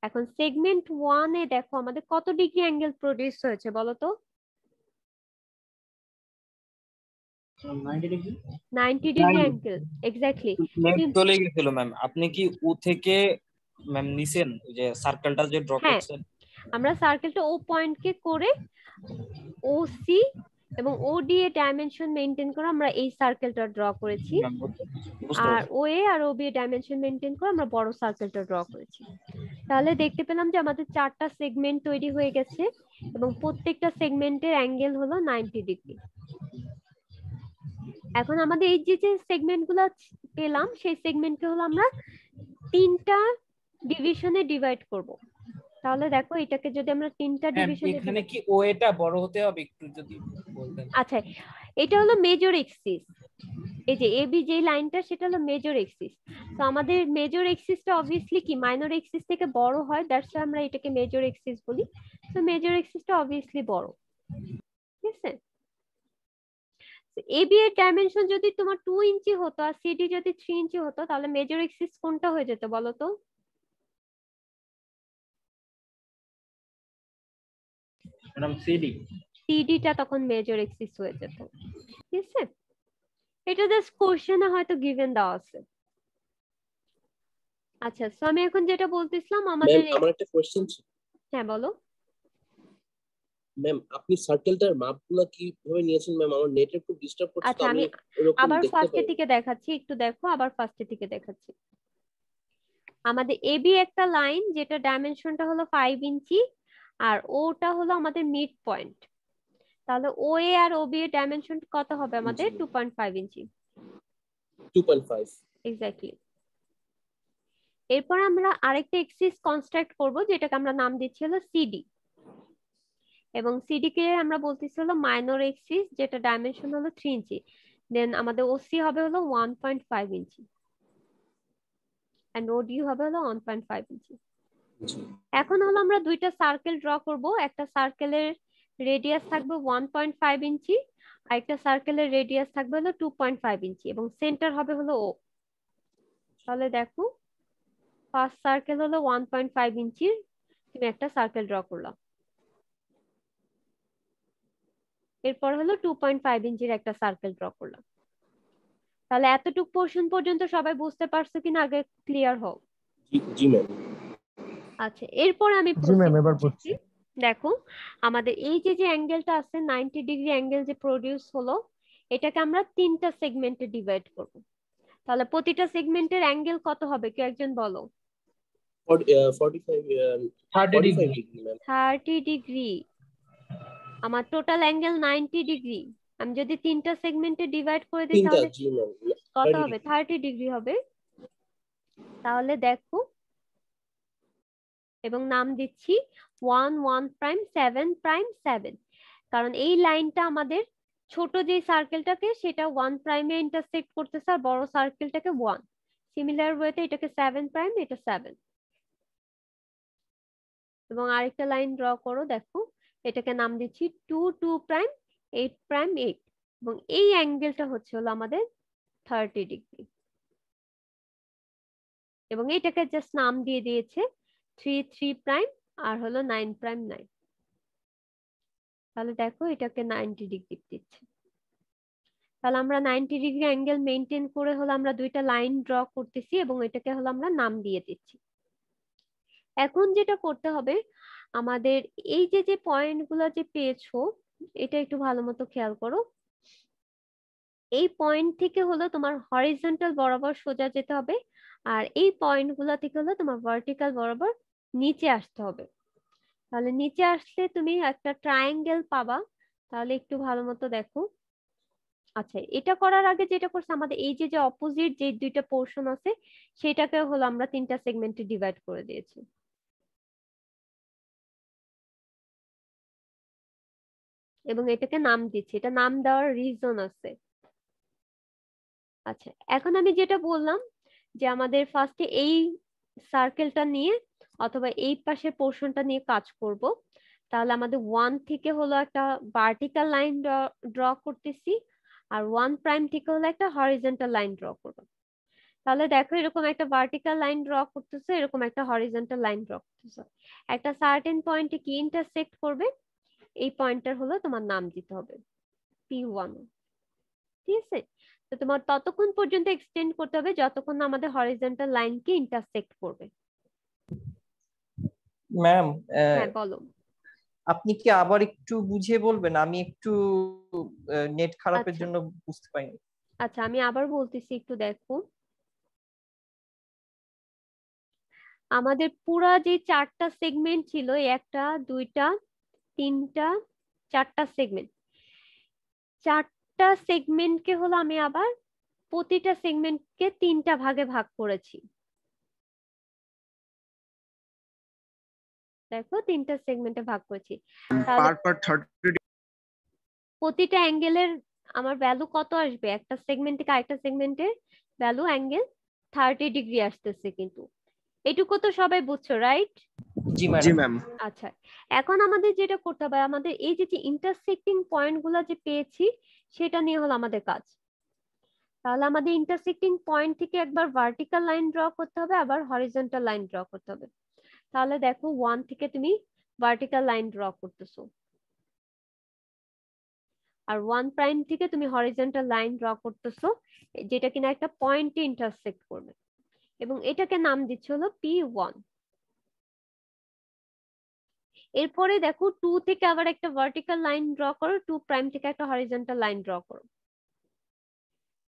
এখন সেগমেন্ট 1 এ দেখো আমাদের কত ডিগ্রি অ্যাঙ্গেল প্রডিউস হয়েছে বলো তো? 90 degree 90 degree angle exactly. Ma'am চলে গেছিল ম্যাম, আপনি কি ও থেকে ম্যাম নিছেন ওই যে সার্কেলটা যে ড্র হ্যাঁ, করছেন? আমরা সার্কেলটা ও পয়েন্টকে করে ওসি এবং ওডি এর ডাইমেনশন মেইনটেইন করে আমরা এই সার্কেলটা ড্র করেছি, ম্যাম বুঝতে আর পারছি। ওএ আর ওবি এর ডাইমেনশন মেইনটেইন করে আমরা বড় সার্কেলটা ড্র করেছি। তাহলে দেখতে পেলাম যে আমাদের চারটা সেগমেন্ট তৈরি হয়ে গেছে এবং প্রত্যেকটা সেগমেন্টের অ্যাঙ্গেল হলো 90 ডিগ্রি। এখন আমাদের এই যে সেগমেন্ট গুলো পেলাম সেই সেগমেন্টকে হলো আমরা তিনটা ডিভিশনে ডিভাইড করব। তাহলে দেখো এটাকে যদি আমরা তিনটা ডিভিশনে, এখানে কি ওয়েটা বড় হতে হবে একটু যদি বলতেন। আচ্ছা এটা হলো মেজর এক্সিস, এই যে এবি যে লাইনটা সেটা হলো মেজর এক্সিস। তো আমাদের মেজর এক্সিসটা অবভিয়াসলি কি মাইনর এক্সিস থেকে বড় হয়, দ্যাটস ওয়াই আমরা এটাকে মেজর এক্সিস বলি। তো মেজর এক্সিসটা অবভিয়াসলি বড়, ঠিক আছে? এবি এর ডাইমেনশন যদি তোমার 2 ইঞ্চি হতো আর সিডি যদি 3 ইঞ্চি হতো তাহলে মেজর এক্সিস কোনটা হয়ে যেত বলো তো? ম্যাডাম সিডি সিডিটা তখন মেজর এক্সিস হয়ে যেত, ঠিক আছে? এটা জাস্ট কোশ্চেনে হয়তো গিভেন দেওয়া আছে। আচ্ছা, সো আমি এখন যেটা বলতেছিলাম আমাদের ম্যাম আমার একটা কোশ্চেন ছিল। হ্যাঁ বলো। ম্যাম আপনি সার্কেলটার মাপগুলো কিভাবে নিয়েছেন ম্যাম? আমার নেটে খুব ডিস্টার্ব করছে, তো আচ্ছা আমি আমি এরকম আবার দেখতে ফার্স্টে পাই। থেকে দেখাচ্ছি, একটু দেখো, আবার ফার্স্টে থেকে দেখাচ্ছি। আমাদের এবি একটা লাইন যেটা ডাইমেনশনটা হলো 5 ইঞ্চি আর ওটা হলো আমাদের মিড পয়েন্ট। তাহলে ওএ আর ওবি এর ডাইমেনশন কত হবে আমাদের? 2.5 ইঞ্চি 2.5 এক্স্যাক্টলি। এরপর আমরা আরেকটা এক্সিস কনস্ট্রাক্ট করব যেটাকে আমরা নাম দিচ্ছি হলো সিডি, এবং সিডি কে আমরা বলতেছি হলো মাইনর এক্সিস যেটা ডাইমেনশন হলো 3 ইঞ্চি। দেন আমাদের ওসি হবে হলো 1.5 ইঞ্চি এন্ড ওডি হবে হলো 1.5 ইঞ্চি। এখন হলো আমরা দুইটা সার্কেল ড্র করব, একটা সার্কেলের রেডিয়াস থাকবে 1.5 ইঞ্চি আর একটা সার্কেলের রেডিয়াস থাকবে হলো 2.5 ইঞ্চি এবং সেন্টার হবে হলো ও। তাহলে দেখো ফার্স্ট সার্কেল হলো 1.5 ইঞ্চির, তুমি একটা সার্কেল ড্র করলাম। এরপর হলো 2.5 ইঞ্চির একটা সার্কেল ড্র করলাম। তাহলে এতটুকু পোর্শন পর্যন্ত সবাই বুঝতে পারছো কিনা আগে ক্লিয়ার হোক। জি ম্যাম। আচ্ছা এরপর আমি জি ম্যাম, proceed এবার করছি। দেখো আমাদের এই যে অ্যাঙ্গেলটা আছে 90 ডিগ্রি অ্যাঙ্গেল যে প্রডিউস হলো, এটাকে আমরা তিনটা সেগমেন্টে ডিভাইড করব। তাহলে প্রতিটা সেগমেন্টের অ্যাঙ্গেল কত হবে কেউ একজন বলো? 45 ডিগ্রি ম্যাম। 30 ডিগ্রি। আমার টোটাল অ্যাঙ্গেল 90 ডিগ্রি, আমি যদি তিনটা সেগমেন্টে ডিভাইড করে দিই তিনটা, তাহলে জি ম্যাম, কত হবে? 30 ডিগ্রি হবে। তাহলে দেখো এবং নাম দিচ্ছি 1 1 প্রাইম 7 প্রাইম 7, কারণ এই লাইনটা আমাদের ছোট যে সার্কেলটাকে সেটা 1 প্রাইমে ইন্টারসেক্ট করতেছে আর বড় সার্কেলটাকে 1। সিমিলার ওয়েতে এটাকে 7 প্রাইম, এটা 7। এবং আরেকটা লাইন ড্র করো, দেখো এটাকে নাম দিচ্ছি 2 2 প্রাইম 8 প্রাইম 8 এবং এই অ্যাঙ্গেলটা হচ্ছে হলো আমাদের 30 ডিগ্রি এবং এটাকে জাস্ট নাম দিয়ে দিয়েছে 3 3 প্রাইম আর হলো 9 প্রাইম 9। তাহলে দেখো এটাকে 90 ডিগ্রি দিচ্ছে। তাহলে আমরা 90 ডিগ্রি অ্যাঙ্গেল মেনটেন করে হলো আমরা দুইটা লাইন ড্র করতেছি এবং এটাকে হলো আমরা নাম দিয়ে দিচ্ছি। এখন যেটা করতে হবে আমাদের এই যে পয়েন্টগুলো যে পেয়েছো এটা একটু ভালো মতো খেয়াল করো। এই পয়েন্ট থেকে হলো তোমার হরিজন্টাল বরাবর সোজা যেতে হবে, আর এই পয়েন্টগুলো থেকে হলো তোমার ভার্টিক্যাল বরাবর নিচে আসতে হবে। তাহলে নিচে আসলে তুমি একটা ট্রায়াঙ্গেল পাবা। তাহলে একটু ভালো মতো দেখো। আচ্ছা, এটা করার আগে যেটা করছে আমাদের এই যে অপোজিট যে দুইটা পোর্শন আছে সেটাকে হলো আমরা তিনটা সেগমেন্টে ডিভাইড করে দিয়েছি। এবং এটাকে নাম দিচ্ছি, এটা নাম দেওয়ার রিজন আছে। আচ্ছা, এখন আমি যেটা বললাম যে আমাদের ফার্স্টে এই সার্কেলটা নিয়ে অথবা এই পাশের পোর্শনটা নিয়ে কাজ করব। তাহলে আমাদের 1 থেকে হলো একটা ভার্টিক্যাল লাইন ড্র করতেছি, আর 1 প্রাইম থেকে হলো একটা হরিজন্টাল লাইন ড্র করব। তাহলে দেখো এরকম একটা ভার্টিক্যাল লাইন ড্র করতেছে, এরকম একটা হরিজন্টাল লাইন ড্র করতেছে। একটা সার্টেন পয়েন্টে কি ইন্টারসেক্ট করবে এই পয়েন্টটার হলো তোমার নাম দিতে হবে P1। ঠিক আছে, তো তোমার ততক্ষণ পর্যন্ত এক্সটেন্ড করতে হবে যতক্ষণ না আমাদের হরিজন্টাল লাইনকে ইন্টারসেক্ট করবে। ম্যাম হ্যাঁ বলো। আপনি কি আবার একটু বুঝিয়ে বলবেন? আমি একটু নেট খারাপের আচ্ছা জন্য বুঝতে পারিনি। আচ্ছা, আমি আবার বলতেছি, একটু দেখো। আমাদের পুরা যে 4টা সেগমেন্ট ছিল, 1টা 2টা 3টা 4টা সেগমেন্ট, 4টা সেগমেন্টকে হলো আমি আবার প্রতিটা সেগমেন্টকে 3টা ভাগে ভাগ করেছি। দেখো 3টা সেগমেন্টে ভাগ করেছি। তাহলে প্রতিটা অ্যাঙ্গেলের আমার ভ্যালু কত আসবে? একটা সেগমেন্ট থেকে আরেকটা সেগমেন্টের ভ্যালু অ্যাঙ্গেল 30 ডিগ্রি আসতেছে। কিন্তু এটুকু তো সবাই বুঝছো, রাইট? জি ম্যাম। আচ্ছা, এখন আমাদের যেটা করতে হবে, আমাদের এই যে ইন্টারসেক্টিং পয়েন্ট গুলা যে পেয়েছি সেটা নিয়ে হলো আমাদের কাজ। তাহলে আমাদের ইন্টারসেক্টিং পয়েন্ট থেকে একবার ভার্টিক্যাল লাইন ড্র করতে হবে, আবার হরিজন্টাল লাইন ড্র করতে হবে। তাহলে দেখো 1 থেকে তুমি ভার্টিক্যাল লাইন ড্র করতেছো, আর 1 প্রাইম থেকে তুমি হরিজন্টাল লাইন ড্র করতেছো, যেটা কিনা একটা পয়েন্টে ইন্টারসেক্ট করবে, এবং এটাকে নাম দিচ্ছ হলো P1। এরপরে দেখো 2 থেকে আবার একটা ভার্টিক্যাল লাইন ড্র করো, 2 প্রাইম থেকে একটা হরিজন্টাল লাইন ড্র করো,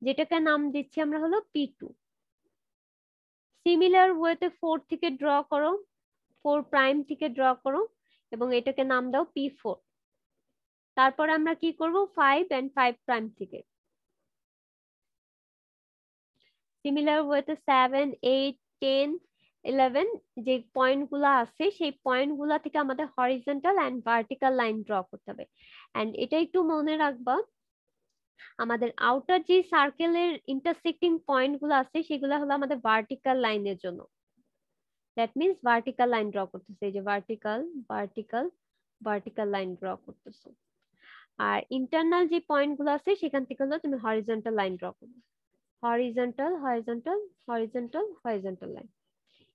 যেটাকে নাম দিচ্ছি আমরা হলো P2। সিমিলার ওয়েতে 4 থেকে ড্র করো, 4 প্রাইম থেকে ড্র করো এবং এটাকে নাম দাও P4। তারপরে আমরা কি করব, 5 এন্ড 5 প্রাইম থেকে। সিমিলার ওয়েতে 7 8 10 11 যে পয়েন্টগুলো আছে সেই পয়েন্টগুলো থেকে আমাদের horizontal and vertical line draw করতে হবে। এন্ড এটা একটু মনে রাখবা, আমাদের আউটার যে সার্কেলের ইন্টারসেক্টিং পয়েন্টগুলো আছে সেগুলো হলো আমাদের ভার্টিক্যাল লাইনের জন্য। That means vertical line draw করতেছে, এই যে vertical vertical vertical line draw করতেছে। আর ইন্টারনাল যে পয়েন্টগুলো আছে সেখান থেকে হলো তুমি হরিজন্টাল লাইন ড্র করবে, horizontal horizontal horizontal horizontal line.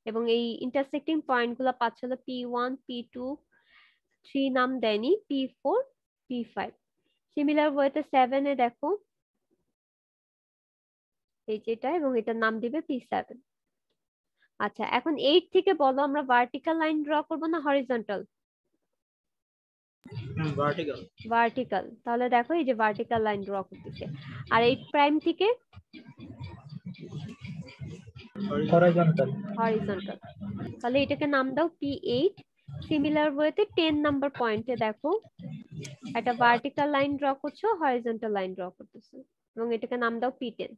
এবং এই ইন্টারসেক্টিং পয়েন্টগুলো পাচ্ছ হলো P1 P2, 3 নাম দেয়নি, P4 P5। সিমিলার ওয়েতে 7 এ দেখো এই যেটা, এবং এটার নাম দিবে P7। আচ্ছা, এখন 8 থেকে বলো আমরা ভার্টিক্যাল লাইন ড্র করব না হরিজন্টাল? ভার্টিক্যাল। ভার্টিক্যাল। তাহলে দেখো এই যে ভার্টিক্যাল লাইন ড্র করতেছে। আর 8 প্রাইম থেকে হরিজন্টাল। হরিজন্টাল। তাহলে এটাকে নাম দাও P8। সিমিলার ওয়েতে 10 নাম্বার পয়েন্টে দেখো একটা ভার্টিক্যাল লাইন ড্র করছো, হরিজন্টাল লাইন ড্র করতেছো, এবং এটাকে নাম দাও P10।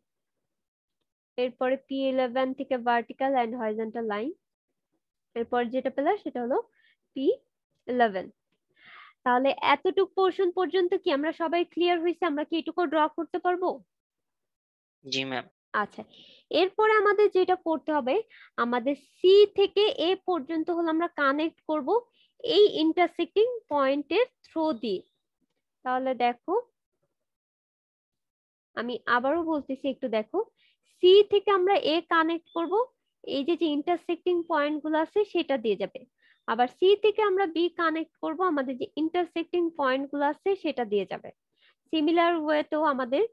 এরপরে P11 থেকে ভার্টিক্যাল এন্ড হরিজন্টাল লাইন। এরপর যেটা পেলে সেটা হলো P11। তাহলে এতটুক পোর্শন পর্যন্ত কি আমরা সবাই ক্লিয়ার হয়েছে? আমরা কি এটুকু ড্র করতে পারবো? জি ম্যাম। আচ্ছা, এরপরে আমাদের যেটা করতে হবে, আমাদের সি থেকে এ পর্যন্ত হলো আমরা কানেক্ট করব এই ইন্টারসেক্টিং পয়েন্টের থ্রু দিয়ে। তাহলে দেখো আমি আবারও বলতেছি, একটু দেখো, সি থেকে আমরা এ কানেক্ট করব, এই যে ইন্টারসেক্টিং পয়েন্ট গুলো আছে সেটা দিয়ে যাবে। আবার সি থেকে আমরা বি কানেক্ট করব, আমাদের যে ইন্টারসেক্টিং পয়েন্ট গুলো আছে সেটা দিয়ে যাবে। সিমিলার ওয়েতেও আমাদের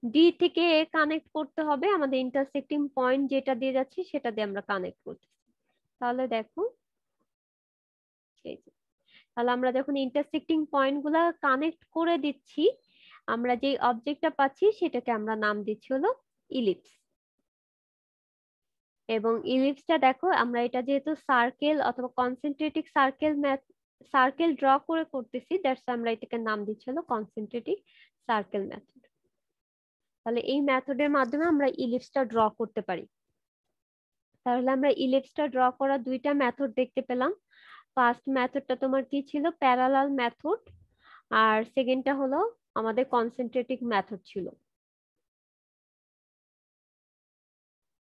ডি থেকে এ কানেক্ট করতে হবে, আমাদের ইন্টারসেক্টিং পয়েন্ট যেটা দিয়ে যাচ্ছে সেটা দিয়ে আমরা কানেক্ট করতেছি। তাহলে দেখো তাহলে আমরা যখন ইন্টারসেক্টিং পয়েন্ট গুলা কানেক্ট করে দিচ্ছি, আমরা যে অবজেক্টটা পাচ্ছি সেটাকে আমরা নাম দিচ্ছি হলো ইলিপস। এবং ইলিপসটা দেখো আমরা এটা যেহেতু সার্কেল অথবা কনসেন্ট্রিক সার্কেল ড্র করে করতেছি, দ্যাটস আমরা এটাকে নাম দিচ্ছি হলো কনসেন্ট্রিক সার্কেল মেথড। তাহলে এই মেথডের মাধ্যমে আমরা ইলিপসটা ড্র করতে পারি। তাহলে আমরা ইলিপসটা ড্র করা দুইটা মেথড দেখতে পেলাম। ফার্স্ট মেথডটা তোমার কি ছিল, প্যারালাল মেথড, আর সেকেন্ডটা হলো আমাদের কনসেন্ট্রিক মেথড ছিল।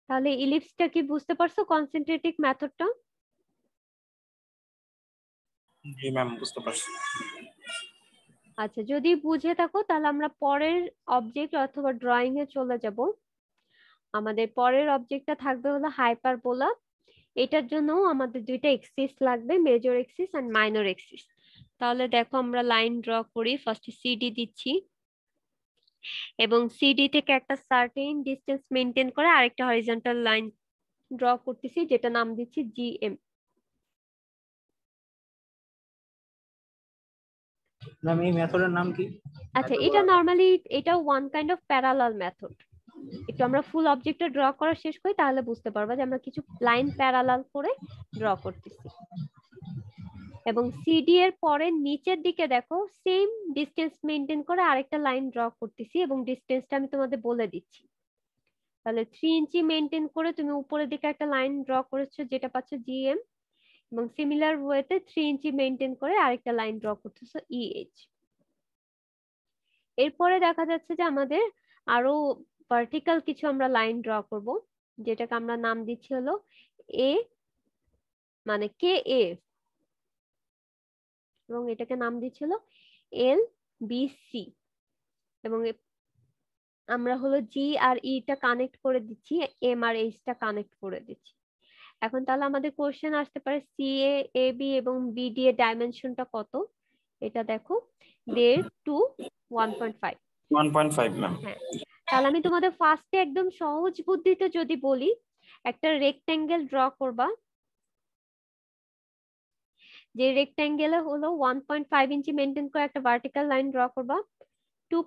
তাহলে ইলিপসটা কি বুঝতে পারছো, কনসেন্ট্রিক মেথডটা? জি ম্যাম, বুঝতে পারছি। আচ্ছা, যদি বুঝে থাকো তাহলে আমরা পরের অবজেক্ট অথবা ড্রয়িং এ চলে যাব। আমাদের পরের অবজেক্টটা থাকবে হলো হাইপারবোলা। এটার জন্য আমাদের দুইটা এক্সিস লাগবে, major axis and minor axis. তাহলে দেখো আমরা লাইন ড্র করি, ফার্স্ট সিডি দিচ্ছি এবং সিডি থেকে একটা সার্টেন ডিসটেন্স মেইনটেইন করে আরেকটা হরিজন্টাল লাইন ড্র করতেছি, যেটা নাম দিচ্ছি জিএম। ম্যাম এই মেথডের নাম কি? আচ্ছা, এটা নরমালি এটা one kind of parallel method. একটু আমরা ফুল অবজেক্টটা ড্র করা শেষ করি, তাহলে বুঝতে পারবা যে আমরা কিছু লাইন প্যারালাল করে ড্র করতেছি। এবং সিডি এর পরে নিচের দিকে দেখো সেম ডিসটেন্স মেইনটেইন করে আরেকটা লাইন ড্র করতেছি এবং ডিসটেন্সটা আমি তোমাদের বলে দিচ্ছি। তাহলে 3 ইঞ্চি মেইনটেইন করে তুমি উপরের দিকে একটা লাইন ড্র করেছো যেটা পাচ্ছ জিএম, এবং সিমিলার ওয়েতে 3 ইঞ্চি মেইনটেইন করে আরেকটা লাইন ড্র করতেছো ইএইচ। এরপরে দেখা যাচ্ছে যে আমাদের আরো ভার্টিক্যাল কিছু আমরা লাইন ড্র করব, যেটাকে আমরা নাম দিচ্ছি হলো এ মানে কে এ, এবং এটাকে নাম দিচ্ছিল এল বি সি, এবং আমরা হলো জি আর ই টা কানেক্ট করে দিচ্ছি, এম আর এইচ টা কানেক্ট করে দিচ্ছি। এখন তাহলে আমাদের কোশ্চেন আসতে পারে সি এ বি এবং বিডি এর ডাইমেনশনটা কত? এটা দেখো 1.5 টু 1.5। 1.5 ম্যাম। হ্যাঁ, তাহলে আমি তোমাদের ফার্স্টে একদম সহজ বুদ্ধিতে যদি বলি, একটা রেক্টেঙ্গেল ড্র করবা, যে রেক্টেঙ্গেলে হলো 1.5 ইঞ্চি মেইনটেইন করে একটা ভার্টিক্যাল লাইন ড্র করবা, 2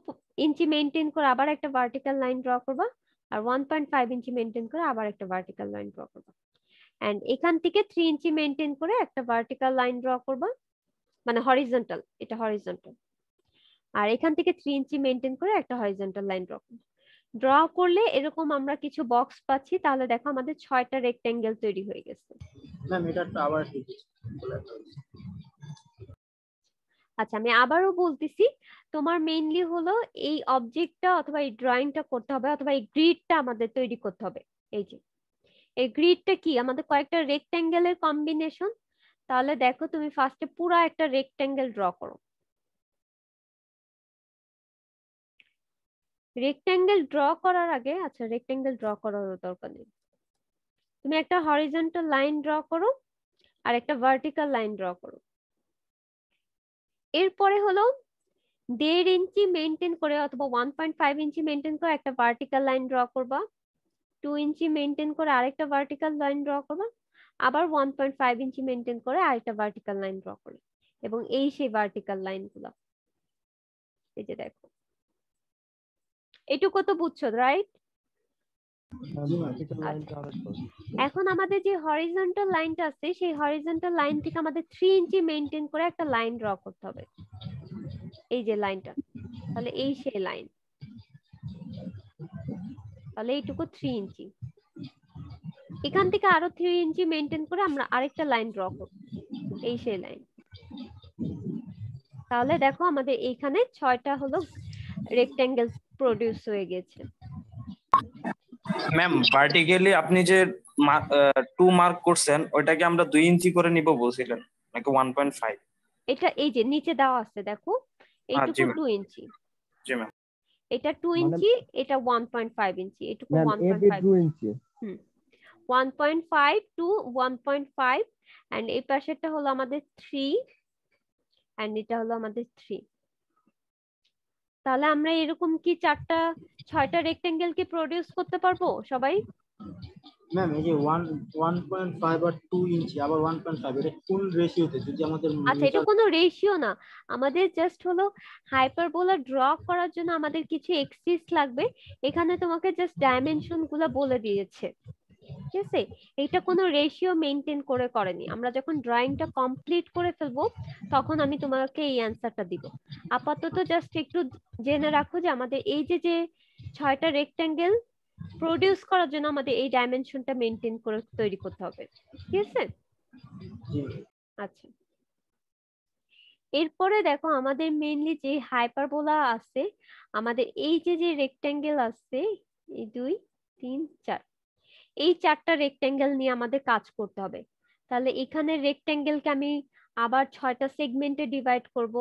ইঞ্চি মেইনটেইন করে আবার একটা ভার্টিক্যাল লাইন ড্র করবা, আর 1.5 ইঞ্চি মেইনটেইন করে আবার একটা ভার্টিক্যাল লাইন ড্র করবা। এন্ড এখান থেকে 3 ইঞ্চি মেইনটেইন করে একটা ভার্টিক্যাল লাইন ড্র করবা, মানে হরিজন্টাল, এটা হরিজন্টাল, আর এখান থেকে 3 ইঞ্চি মেইনটেইন করে একটা হরিজন্টাল লাইন ড্র করবা। ড্র করলে এরকম আমরা কিছু বক্স পাচ্ছি। তাহলে দেখো আমাদের 6টা রেক্টেঙ্গেল তৈরি হয়ে গেছে। ম্যাম এটা তো আবার ঠিক আছে। আচ্ছা, আমি আবারও বলতেছি, তোমার মেইনলি হলো এই অবজেক্টটা অথবা এই ড্রয়িংটা করতে হবে, অথবা এই গ্রিডটা আমাদের তৈরি করতে হবে। এই যে এই গ্রিডটা কি, আমাদের কয়েকটা রেক্টেঙ্গেলের কম্বিনেশন। তাহলে দেখো তুমি ফার্স্টে পুরো একটা রেক্টেঙ্গেল ড্র করো। রেক্টেঙ্গেল ড্র করার আগে, আচ্ছা রেক্টেঙ্গেল ড্র করার দরকার নেই, তুমি একটা হরিজন্টাল লাইন ড্র করো আর একটা ভার্টিক্যাল লাইন ড্র করো। এরপরে হলো 1.5 ইঞ্চি মেইনটেইন করে অথবা 1.5 ইঞ্চি মেইনটেইন করে একটা ভার্টিক্যাল লাইন ড্র করবা, 2 ইঞ্চি মেইনটেইন করে আরেকটা ভার্টিক্যাল লাইন ড্র করবা, আবার 1.5 ইঞ্চি মেইনটেইন করে আরেকটা ভার্টিক্যাল লাইন ড্র করবে, এবং এই সেই ভার্টিক্যাল লাইনগুলো। এই যে দেখো, এটুকু তো বুঝছো, রাইট? এখন আমাদের যে হরিজন্টাল লাইনটা আছে, সেই হরিজন্টাল লাইন থেকে আমাদের 3 ইঞ্চি মেইনটেইন করে একটা লাইন ড্র করতে হবে, এই যে লাইনটা। তাহলে এই সেই লাইন, তাহলে এইটুকু 3 ইঞ্চি। এখান থেকে আরো 3 ইঞ্চি মেইনটেইন করে আমরা আরেকটা লাইন ড্র করব, এই সেই লাইন। তাহলে দেখো আমাদের এইখানে 6টা হলো রেক্টেঙ্গেল প্রডিউস হয়ে গেছে। ম্যাম ভার্টিক্যালি আপনি যে 2 মার্ক করছেন, ওইটাকে আমরা 2 ইঞ্চি করে নিব বলছিলেন নাকি 1.5? এটা এই যে নিচে দেওয়া আছে দেখো, এইটুকু 2 ইঞ্চি, জি ম্যাম। এটা 2 ইঞ্চি, এটা 1.5 ইঞ্চি, এটুকু 1.5 ইঞ্চি। 1.5 to 1.5 এন্ড এই পাশেরটা হলো আমাদের 3 এন্ড এটা হলো আমাদের 3। তাহলে আমরা এরকম কি 6টা রেক্টেঙ্গেল কি প্রোডিউস করতে পারবো সবাই? ম্যাম এই যে 1.5 আর 2 ইঞ্চি আবার 1.5 এটা কোন রেশিওতে? যদি আমাদের আচ্ছা, এটা কোনো রেশিও না, আমাদের জাস্ট হলো হাইপারবোলা ড্র করার জন্য আমাদের কিছু এক্সিস লাগবে। এখানে তোমাকে জাস্ট ডাইমেনশন গুলো বলে দিয়েছে, ঠিক আছে? এটা কোনো রেশিও মেইনটেইন করে করেনি। আমরা যখন ড্রয়িংটা কমপ্লিট করে ফেলবো তখন আমি তোমাকে এই অ্যানসারটা দিব। আপাতত জাস্ট একটু জেনে রাখো যে আমাদের এই যে 6টা রেক্টেঙ্গেল প্রোডিউস করার জন্য আমাদের এই ডাইমেনশনটা মেইনটেইন করে তৈরি করতে হবে, ঠিক আছে? আচ্ছা, এরপরে দেখো আমাদের মেইনলি যে হাইপারবোলা আছে, আমাদের এই যে রেক্টেঙ্গেল আছে, এই 2 3 4, এই 4টা রেক্টেঙ্গেল নিয়ে আমাদের কাজ করতে হবে। তাহলে এখানে রেক্টেঙ্গেলকে আমি আবার 6টা সেগমেন্টে ডিভাইড করব,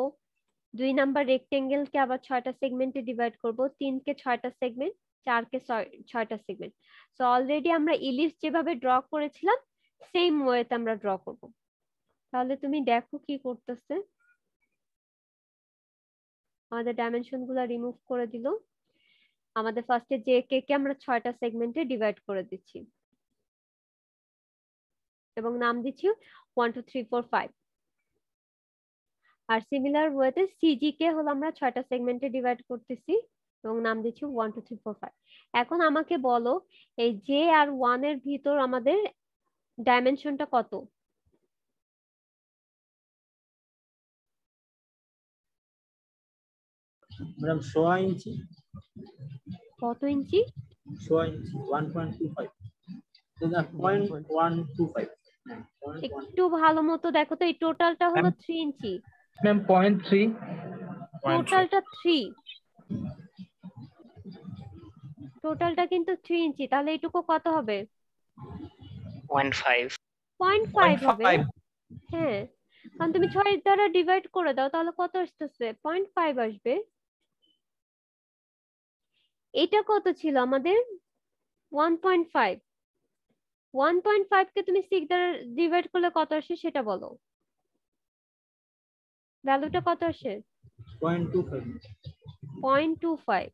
2 নাম্বার রেক্টেঙ্গেলকে আবার 6টা সেগমেন্টে ডিভাইড করব, 3 কে 6টা সেগমেন্ট, 4 কে 6টা সেগমেন্ট। সো অলরেডি আমরা ইলিপস যেভাবে ড্র করেছিলাম সেম ওয়েতে আমরা ড্র করব। তাহলে তুমি দেখো কি করতেছে। আমাদের ডাইমেনশন গুলো রিমুভ করে দিল। আমাদের ফার্স্টে যে কে আমরা 6টা সেগমেন্টে ডিভাইড করে দিচ্ছি এবং নাম দিচ্ছি 1 2 3 4 5। আর সিমিলার ওয়েতে সিজি কে হলো আমরা 6টা সেগমেন্টে ডিভাইড করতেছি এবং নাম দিচ্ছি 1 2 3 4 5। এখন আমাকে বলো এই জে আর 1 এর ভিতর আমাদের ডাইমেনশনটা কত? ম্যাডাম 16 ইঞ্চি। কত ইঞ্চি? 16 ইঞ্চি 1.25 এটা 0.125। একটু ভালো মতো দেখো তো, এই টোটালটা হলো 3 ইঞ্চি ম্যাম 0.3। টোটালটা 3, টোটালটা কিন্তু 3 ইঞ্চি। তাহলে এইটুকু কত হবে? 0.5 0.5 হবে। হ্যাঁ, কারণ তুমি 6 দ্বারা ডিভাইড করে দাও তাহলে কত আসতেছে? 0.5 আসবে। এটা কত ছিল আমাদের? 1.5। 1.5 কে তুমি 6 দ্বারা ডিভাইড করলে কত আসে সেটা বলো। ভ্যালুটা কত আসে? 0.25।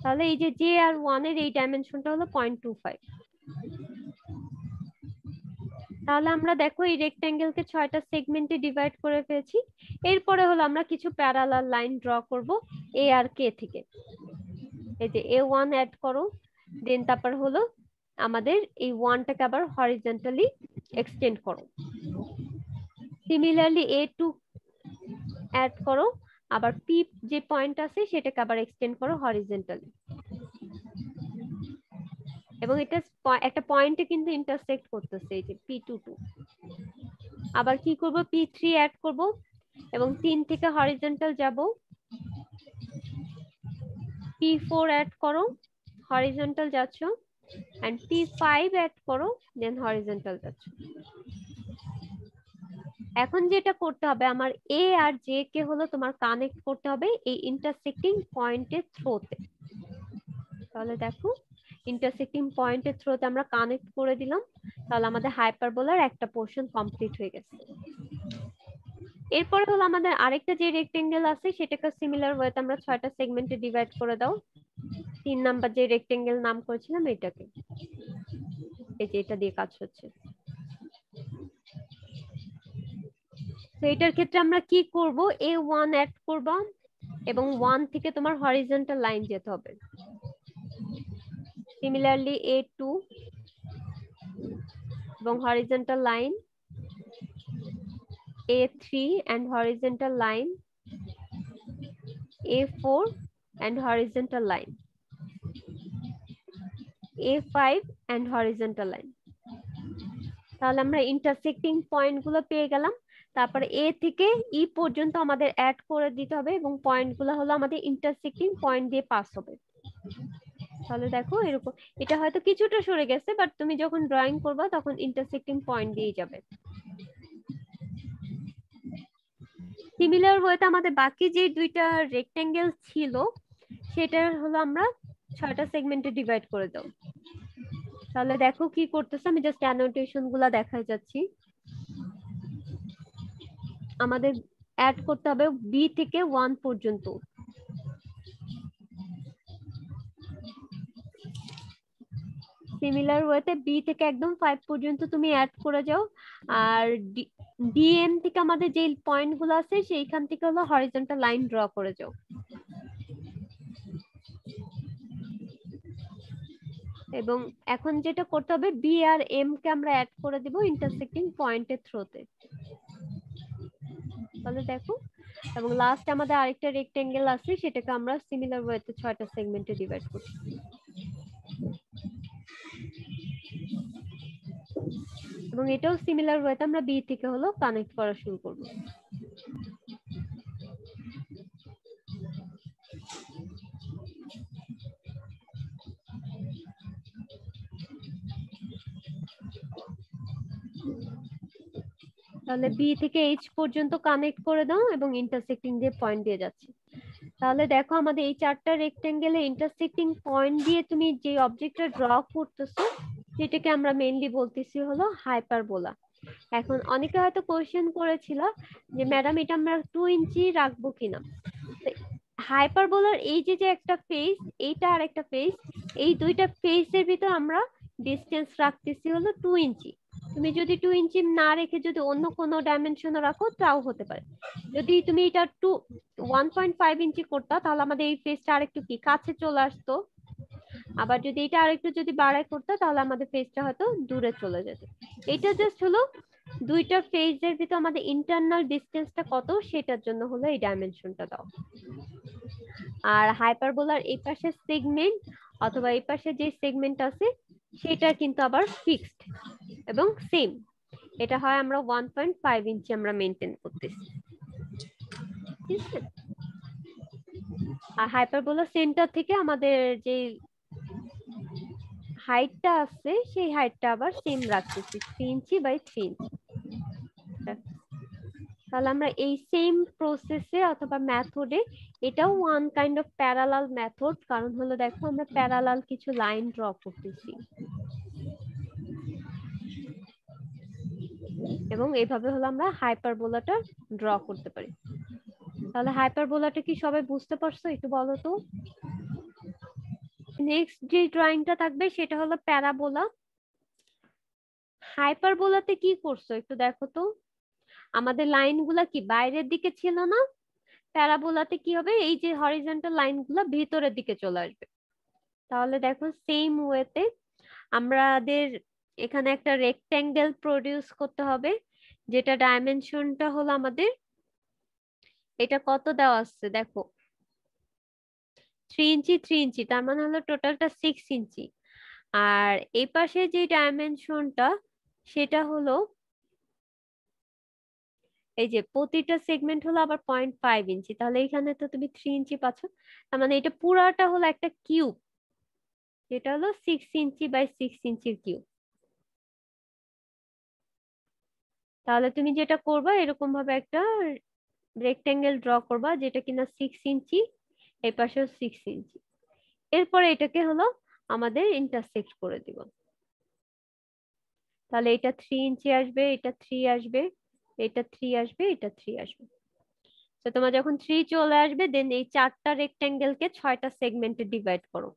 তাহলে এই যে জে আর 1 এর এই ডাইমেনশনটা হলো 0.25। তাহলে আমরা দেখো এই রেক্টেঙ্গেলকে 6টা সেগমেন্টে ডিভাইড করে ফেলেছি। এরপরে হলো আমরা কিছু প্যারালাল লাইন ড্র করব এ আর কে থেকে। এই যে A1 অ্যাড করো, দেন তারপর হলো আমাদের এই 1টাকে আবার হরিজন্টালি এক্সটেন্ড করো। সিমিলারলি A2 অ্যাড করো, আবার পি যে পয়েন্ট আছে সেটাকে আবার এক্সটেন্ড করো হরিজন্টালি। এবং এটা একটা পয়েন্টে কিন্তু ইন্টারসেক্ট করতেছে, এই যে P22। আবার কি করব? P3 অ্যাড করব এবং 3 থেকে হরিজন্টাল যাব। P4 অ্যাড করো, হরিজন্টাল যাচ্ছ, এন্ড P5 অ্যাড করো, দেন হরিজন্টাল যাচ্ছ। এখন যেটা করতে হবে, আমার এ আর জে কে হলো তোমার কানেক্ট করতে হবে এই ইন্টারসেক্টিং পয়েন্টের থ্রুতে। তাহলে দেখো ইন্টারসেক্টিং পয়েন্টের থ্রুতে আমরা কানেক্ট করে দিলাম। তাহলে আমাদের হাইপারবোলার একটা পোর্শন কমপ্লিট হয়ে গেছে। এরপরে হলো আমাদের আরেকটা যে রেক্টেঙ্গেল আছে সেটাকে সিমিলার ওয়েতে আমরা 6টা সেগমেন্টে ডিভাইড করে দাও। 3 নাম্বার যে রেক্টেঙ্গেল নাম করেছিলাম এটাকে, এই যে এটা দিয়ে কাজ হচ্ছে। তো এটার ক্ষেত্রে আমরা কি করব? A1 অ্যাড করব এবং 1 থেকে তোমার হরিজন্টাল লাইন যেতে হবে। সিমিলারলি A2 এবং horizontal line, A3 and horizontal line, A4 and horizontal line, A5 and horizontal line। তাহলে আমরা ইন্টারসেক্টিং পয়েন্ট গুলো পেয়ে গেলাম। তারপরে এ থেকে ই পর্যন্ত আমাদের অ্যাড করে দিতে হবে এবং পয়েন্ট গুলো হলো আমাদের ইন্টারসেক্টিং পয়েন্ট দিয়ে পাস হবে। তাহলে দেখো এরকম, এটা হয়তো কিছুটা সরে গেছে, বাট তুমি যখন ড্রয়িং করবা তখন ইন্টারসেক্টিং পয়েন্ট দিয়ে যাবে। সিমিলার ওয়েতে আমাদের বাকি যে 2টা রেক্টেঙ্গেল ছিল সেটা হলো আমরা 6টা সেগমেন্টে ডিভাইড করে দাও। তাহলে দেখো কি করতেছে, আমি জাস্ট অ্যানোটেশন গুলা দেখাই যাচ্ছি। আমাদের অ্যাড করতে হবে বি থেকে 1 পর্যন্ত। সিমিলার ওয়েতে বি থেকে একদম 5 পর্যন্ত তুমি অ্যাড করে যাও। আর ডিএম থেকে আমাদের যে পয়েন্ট গুলো আছে সেইখান থেকে হলো হরিজন্টাল লাইন ড্র করে যাও। এবং এখন যেটা করতে হবে, বি আর এম কে আমরা অ্যাড করে দিব ইন্টারসেক্টিং পয়েন্টের থ্রুতে। তাহলে দেখো, এবং লাস্ট আমাদের আরেকটা রেক্টেঙ্গেল আছে, সেটাকে আমরা সিমিলার ওয়েতে 6টা সেগমেন্টে ডিভাইড করছি। এবং এটাও সিমিলার ওয়েতে আমরা বি থেকে হলো কানেক্ট করা শুরু করব। তাহলে বি থেকে এইচ পর্যন্ত কানেক্ট করে দাও এবং ইন্টারসেক্টিং দিয়ে পয়েন্ট দিয়ে যাচ্ছে। তাহলে দেখো আমাদের এই 4টা রেক্টেঙ্গেলে ইন্টারসেক্টিং পয়েন্ট দিয়ে তুমি যে অবজেক্টটা ড্র করতেছো সেটাকে আমরা মেইনলি বলতেছি হলো হাইপারবোলা। এখন অনেকে হয়তো কোশ্চেন করেছিল যে ম্যাডাম এটা আমরা 2 ইঞ্চি রাখবো কিনা। হাইপারবোলার এই যে যে একটা ফেস, এইটা আর একটা ফেস, এই দুইটা ফেসের ভিতর আমরা ডিসটেন্স রাখতেছি হলো 2 ইঞ্চি। তুমি যদি 2 ইঞ্চি না রেখে যদি অন্য কোনো ডাইমেনশনও রাখো তাও হতে পারে। যদি তুমি এটা 1.5 ইঞ্চি করতা তাহলে আমাদের এই ফেসটা আরেকটু কি কাছে চলে আসতো। আবার যদি এটা আরেকটু যদি বাড়াই করতে তাহলে আমাদের ফেসটা হয়তো দূরে চলে যেত। এটা জাস্ট হলো দুইটা ফেজের ভিতর আমাদের ইন্টারনাল ডিসটেন্সটা কত সেটার জন্য হলো এই ডাইমেনশনটা দাও। আর হাইপারবোলার এই পাশে সেগমেন্ট অথবা এই পাশে যে সেগমেন্ট আছে সেটা কিন্তু আবার ফিক্সড এবং সেম। এটা হয় আমরা 1.5 ইঞ্চি আমরা মেইনটেইন করতেছি, ঠিক আছে। আর হাইপারবোলার সেন্টার থেকে আমাদের যে হাইটটা আছে সেই হাইটটা আবার সেম রাখতেছি 3 ইঞ্চি বাই 3 ইঞ্চি। তাহলে আমরা এই সেম প্রসেসে অথবা মেথডে, এটাও one kind of parallel method, কারণ হলো দেখো আমরা প্যারালাল কিছু লাইন ড্র করতেছি এবং এইভাবে হলো আমরা হাইপারবোলাটা ড্র করতে পারি। তাহলে হাইপারবোলাটা কি সবাই বুঝতে পারছো? একটু বলো তো। নেক্সট যে ড্রয়িংটা থাকবে সেটা হলো প্যারাবোলা। হাইপারবোলাতে কি করছো একটু দেখো তো। আমাদের লাইনগুলা কি বাইরের দিকে ছিল না? প্যারাবোলাতে কি হবে, এই যে হরিজন্টাল লাইনগুলো ভিতরের দিকে চলে আসবে। তাহলে দেখো সেম ওয়েতে আমাদের এখানে একটা রেক্ট্যাঙ্গেল প্রডিউস করতে হবে, যেটা ডাইমেনশনটা হলো আমাদের এটা কত দেওয়া আছে দেখো 3 ইঞ্চি 3 ইঞ্চি, তার মানে হলো টোটালটা 6 ইঞ্চি। আর এই পাশে যে ডাইমেনশনটা সেটা হলো এই যে প্রতিটা সেগমেন্ট হলো আবার 0.5 ইঞ্চি। তাহলে এখানে তো তুমি 3 ইঞ্চি পাচ্ছ, তার মানে এটা পুরাটা হলো একটা কিউব, যেটা হলো 6 ইঞ্চি বাই 6 ইঞ্চির কিউব। তাহলে তুমি যেটা করবা এরকম ভাবে একটা রেক্টেঙ্গেল ড্র করবা যেটা কিনা 6 ইঞ্চি, এই পাশেও 6 ইঞ্চি। এরপরে এটাকে হলো আমাদের ইন্টারসেক্ট করে দিব। তাহলে এটা 3 ইঞ্চি আসবে, এটা 3 আসবে, এটা 3 আসবে, এটা 3 আসবে। তো তোমার যখন 3 চলে আসবে দেন এই 4টা রেক্টেঙ্গেলকে 6টা সেগমেন্টে ডিভাইড করো।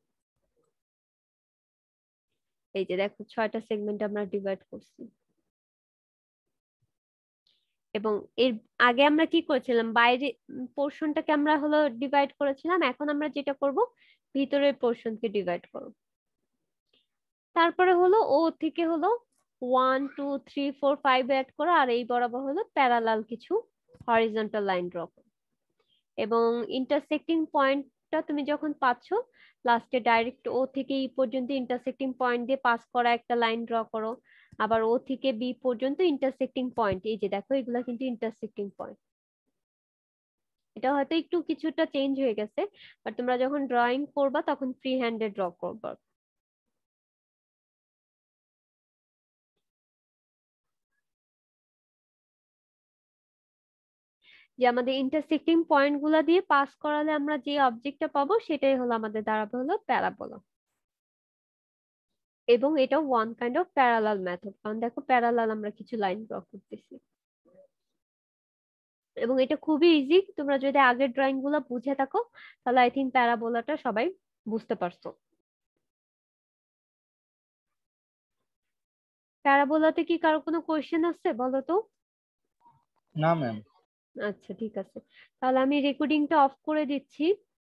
এই যে দেখো 6টা সেগমেন্ট আমরা ডিভাইড করছি। এবং এর আগে আমরা কি করেছিলাম, বাইরে পোর্শনটাকে আমরা হলো ডিভাইড করেছিলাম, এখন আমরা যেটা করব ভিতরের পোর্শনকে ডিভাইড করব। তারপরে হলো ও থেকে হলো 1 2 3 4 5 অ্যাড করো, আর এই বরাবর হলো প্যারালাল কিছু হরিজন্টাল লাইন ড্র করো। এবং ইন্টারসেক্টিং পয়েন্টটা তুমি যখন পাচ্ছ লাস্টে ডাইরেক্ট ও থেকে ই পর্যন্ত ইন্টারসেক্টিং পয়েন্ট দিয়ে পাস করা একটা লাইন ড্র করো। আবার ও থেকে বি পর্যন্ত ইন্টারসেক্টিং পয়েন্ট, এই যে দেখো এগুলা কিন্তু ইন্টারসেক্টিং পয়েন্ট। এটা হয়তো একটু কিছুটা চেঞ্জ হয়ে গেছে, বাট তোমরা যখন ড্রয়িং করবা তখন ফ্রি হ্যান্ডে ড্র করবা। যে আমাদের ইন্টারসেক্টিং পয়েন্ট গুলা দিয়ে পাস করালে আমরা যে অবজেক্টটা পাবো সেটাই হলো আমাদের দাঁড়াবে হলো প্যারাবোলা। এবং এটা one kind of parallel method, কারণ দেখো প্যারালাল আমরা কিছু লাইন ড্র করতেছি। এবং এটা খুবই ইজি, তোমরা যদি আগের ড্রয়িং গুলো বুঝে থাকো তাহলে আই থিঙ্ক প্যারাবোলাটা সবাই বুঝতে পারছো। প্যারাবোলাতে কি কারো কোনো কোয়েশ্চেন আছে বলো তো? না ম্যাম। আচ্ছা ঠিক আছে, তাহলে আমি রেকর্ডিংটা অফ করে দিচ্ছি।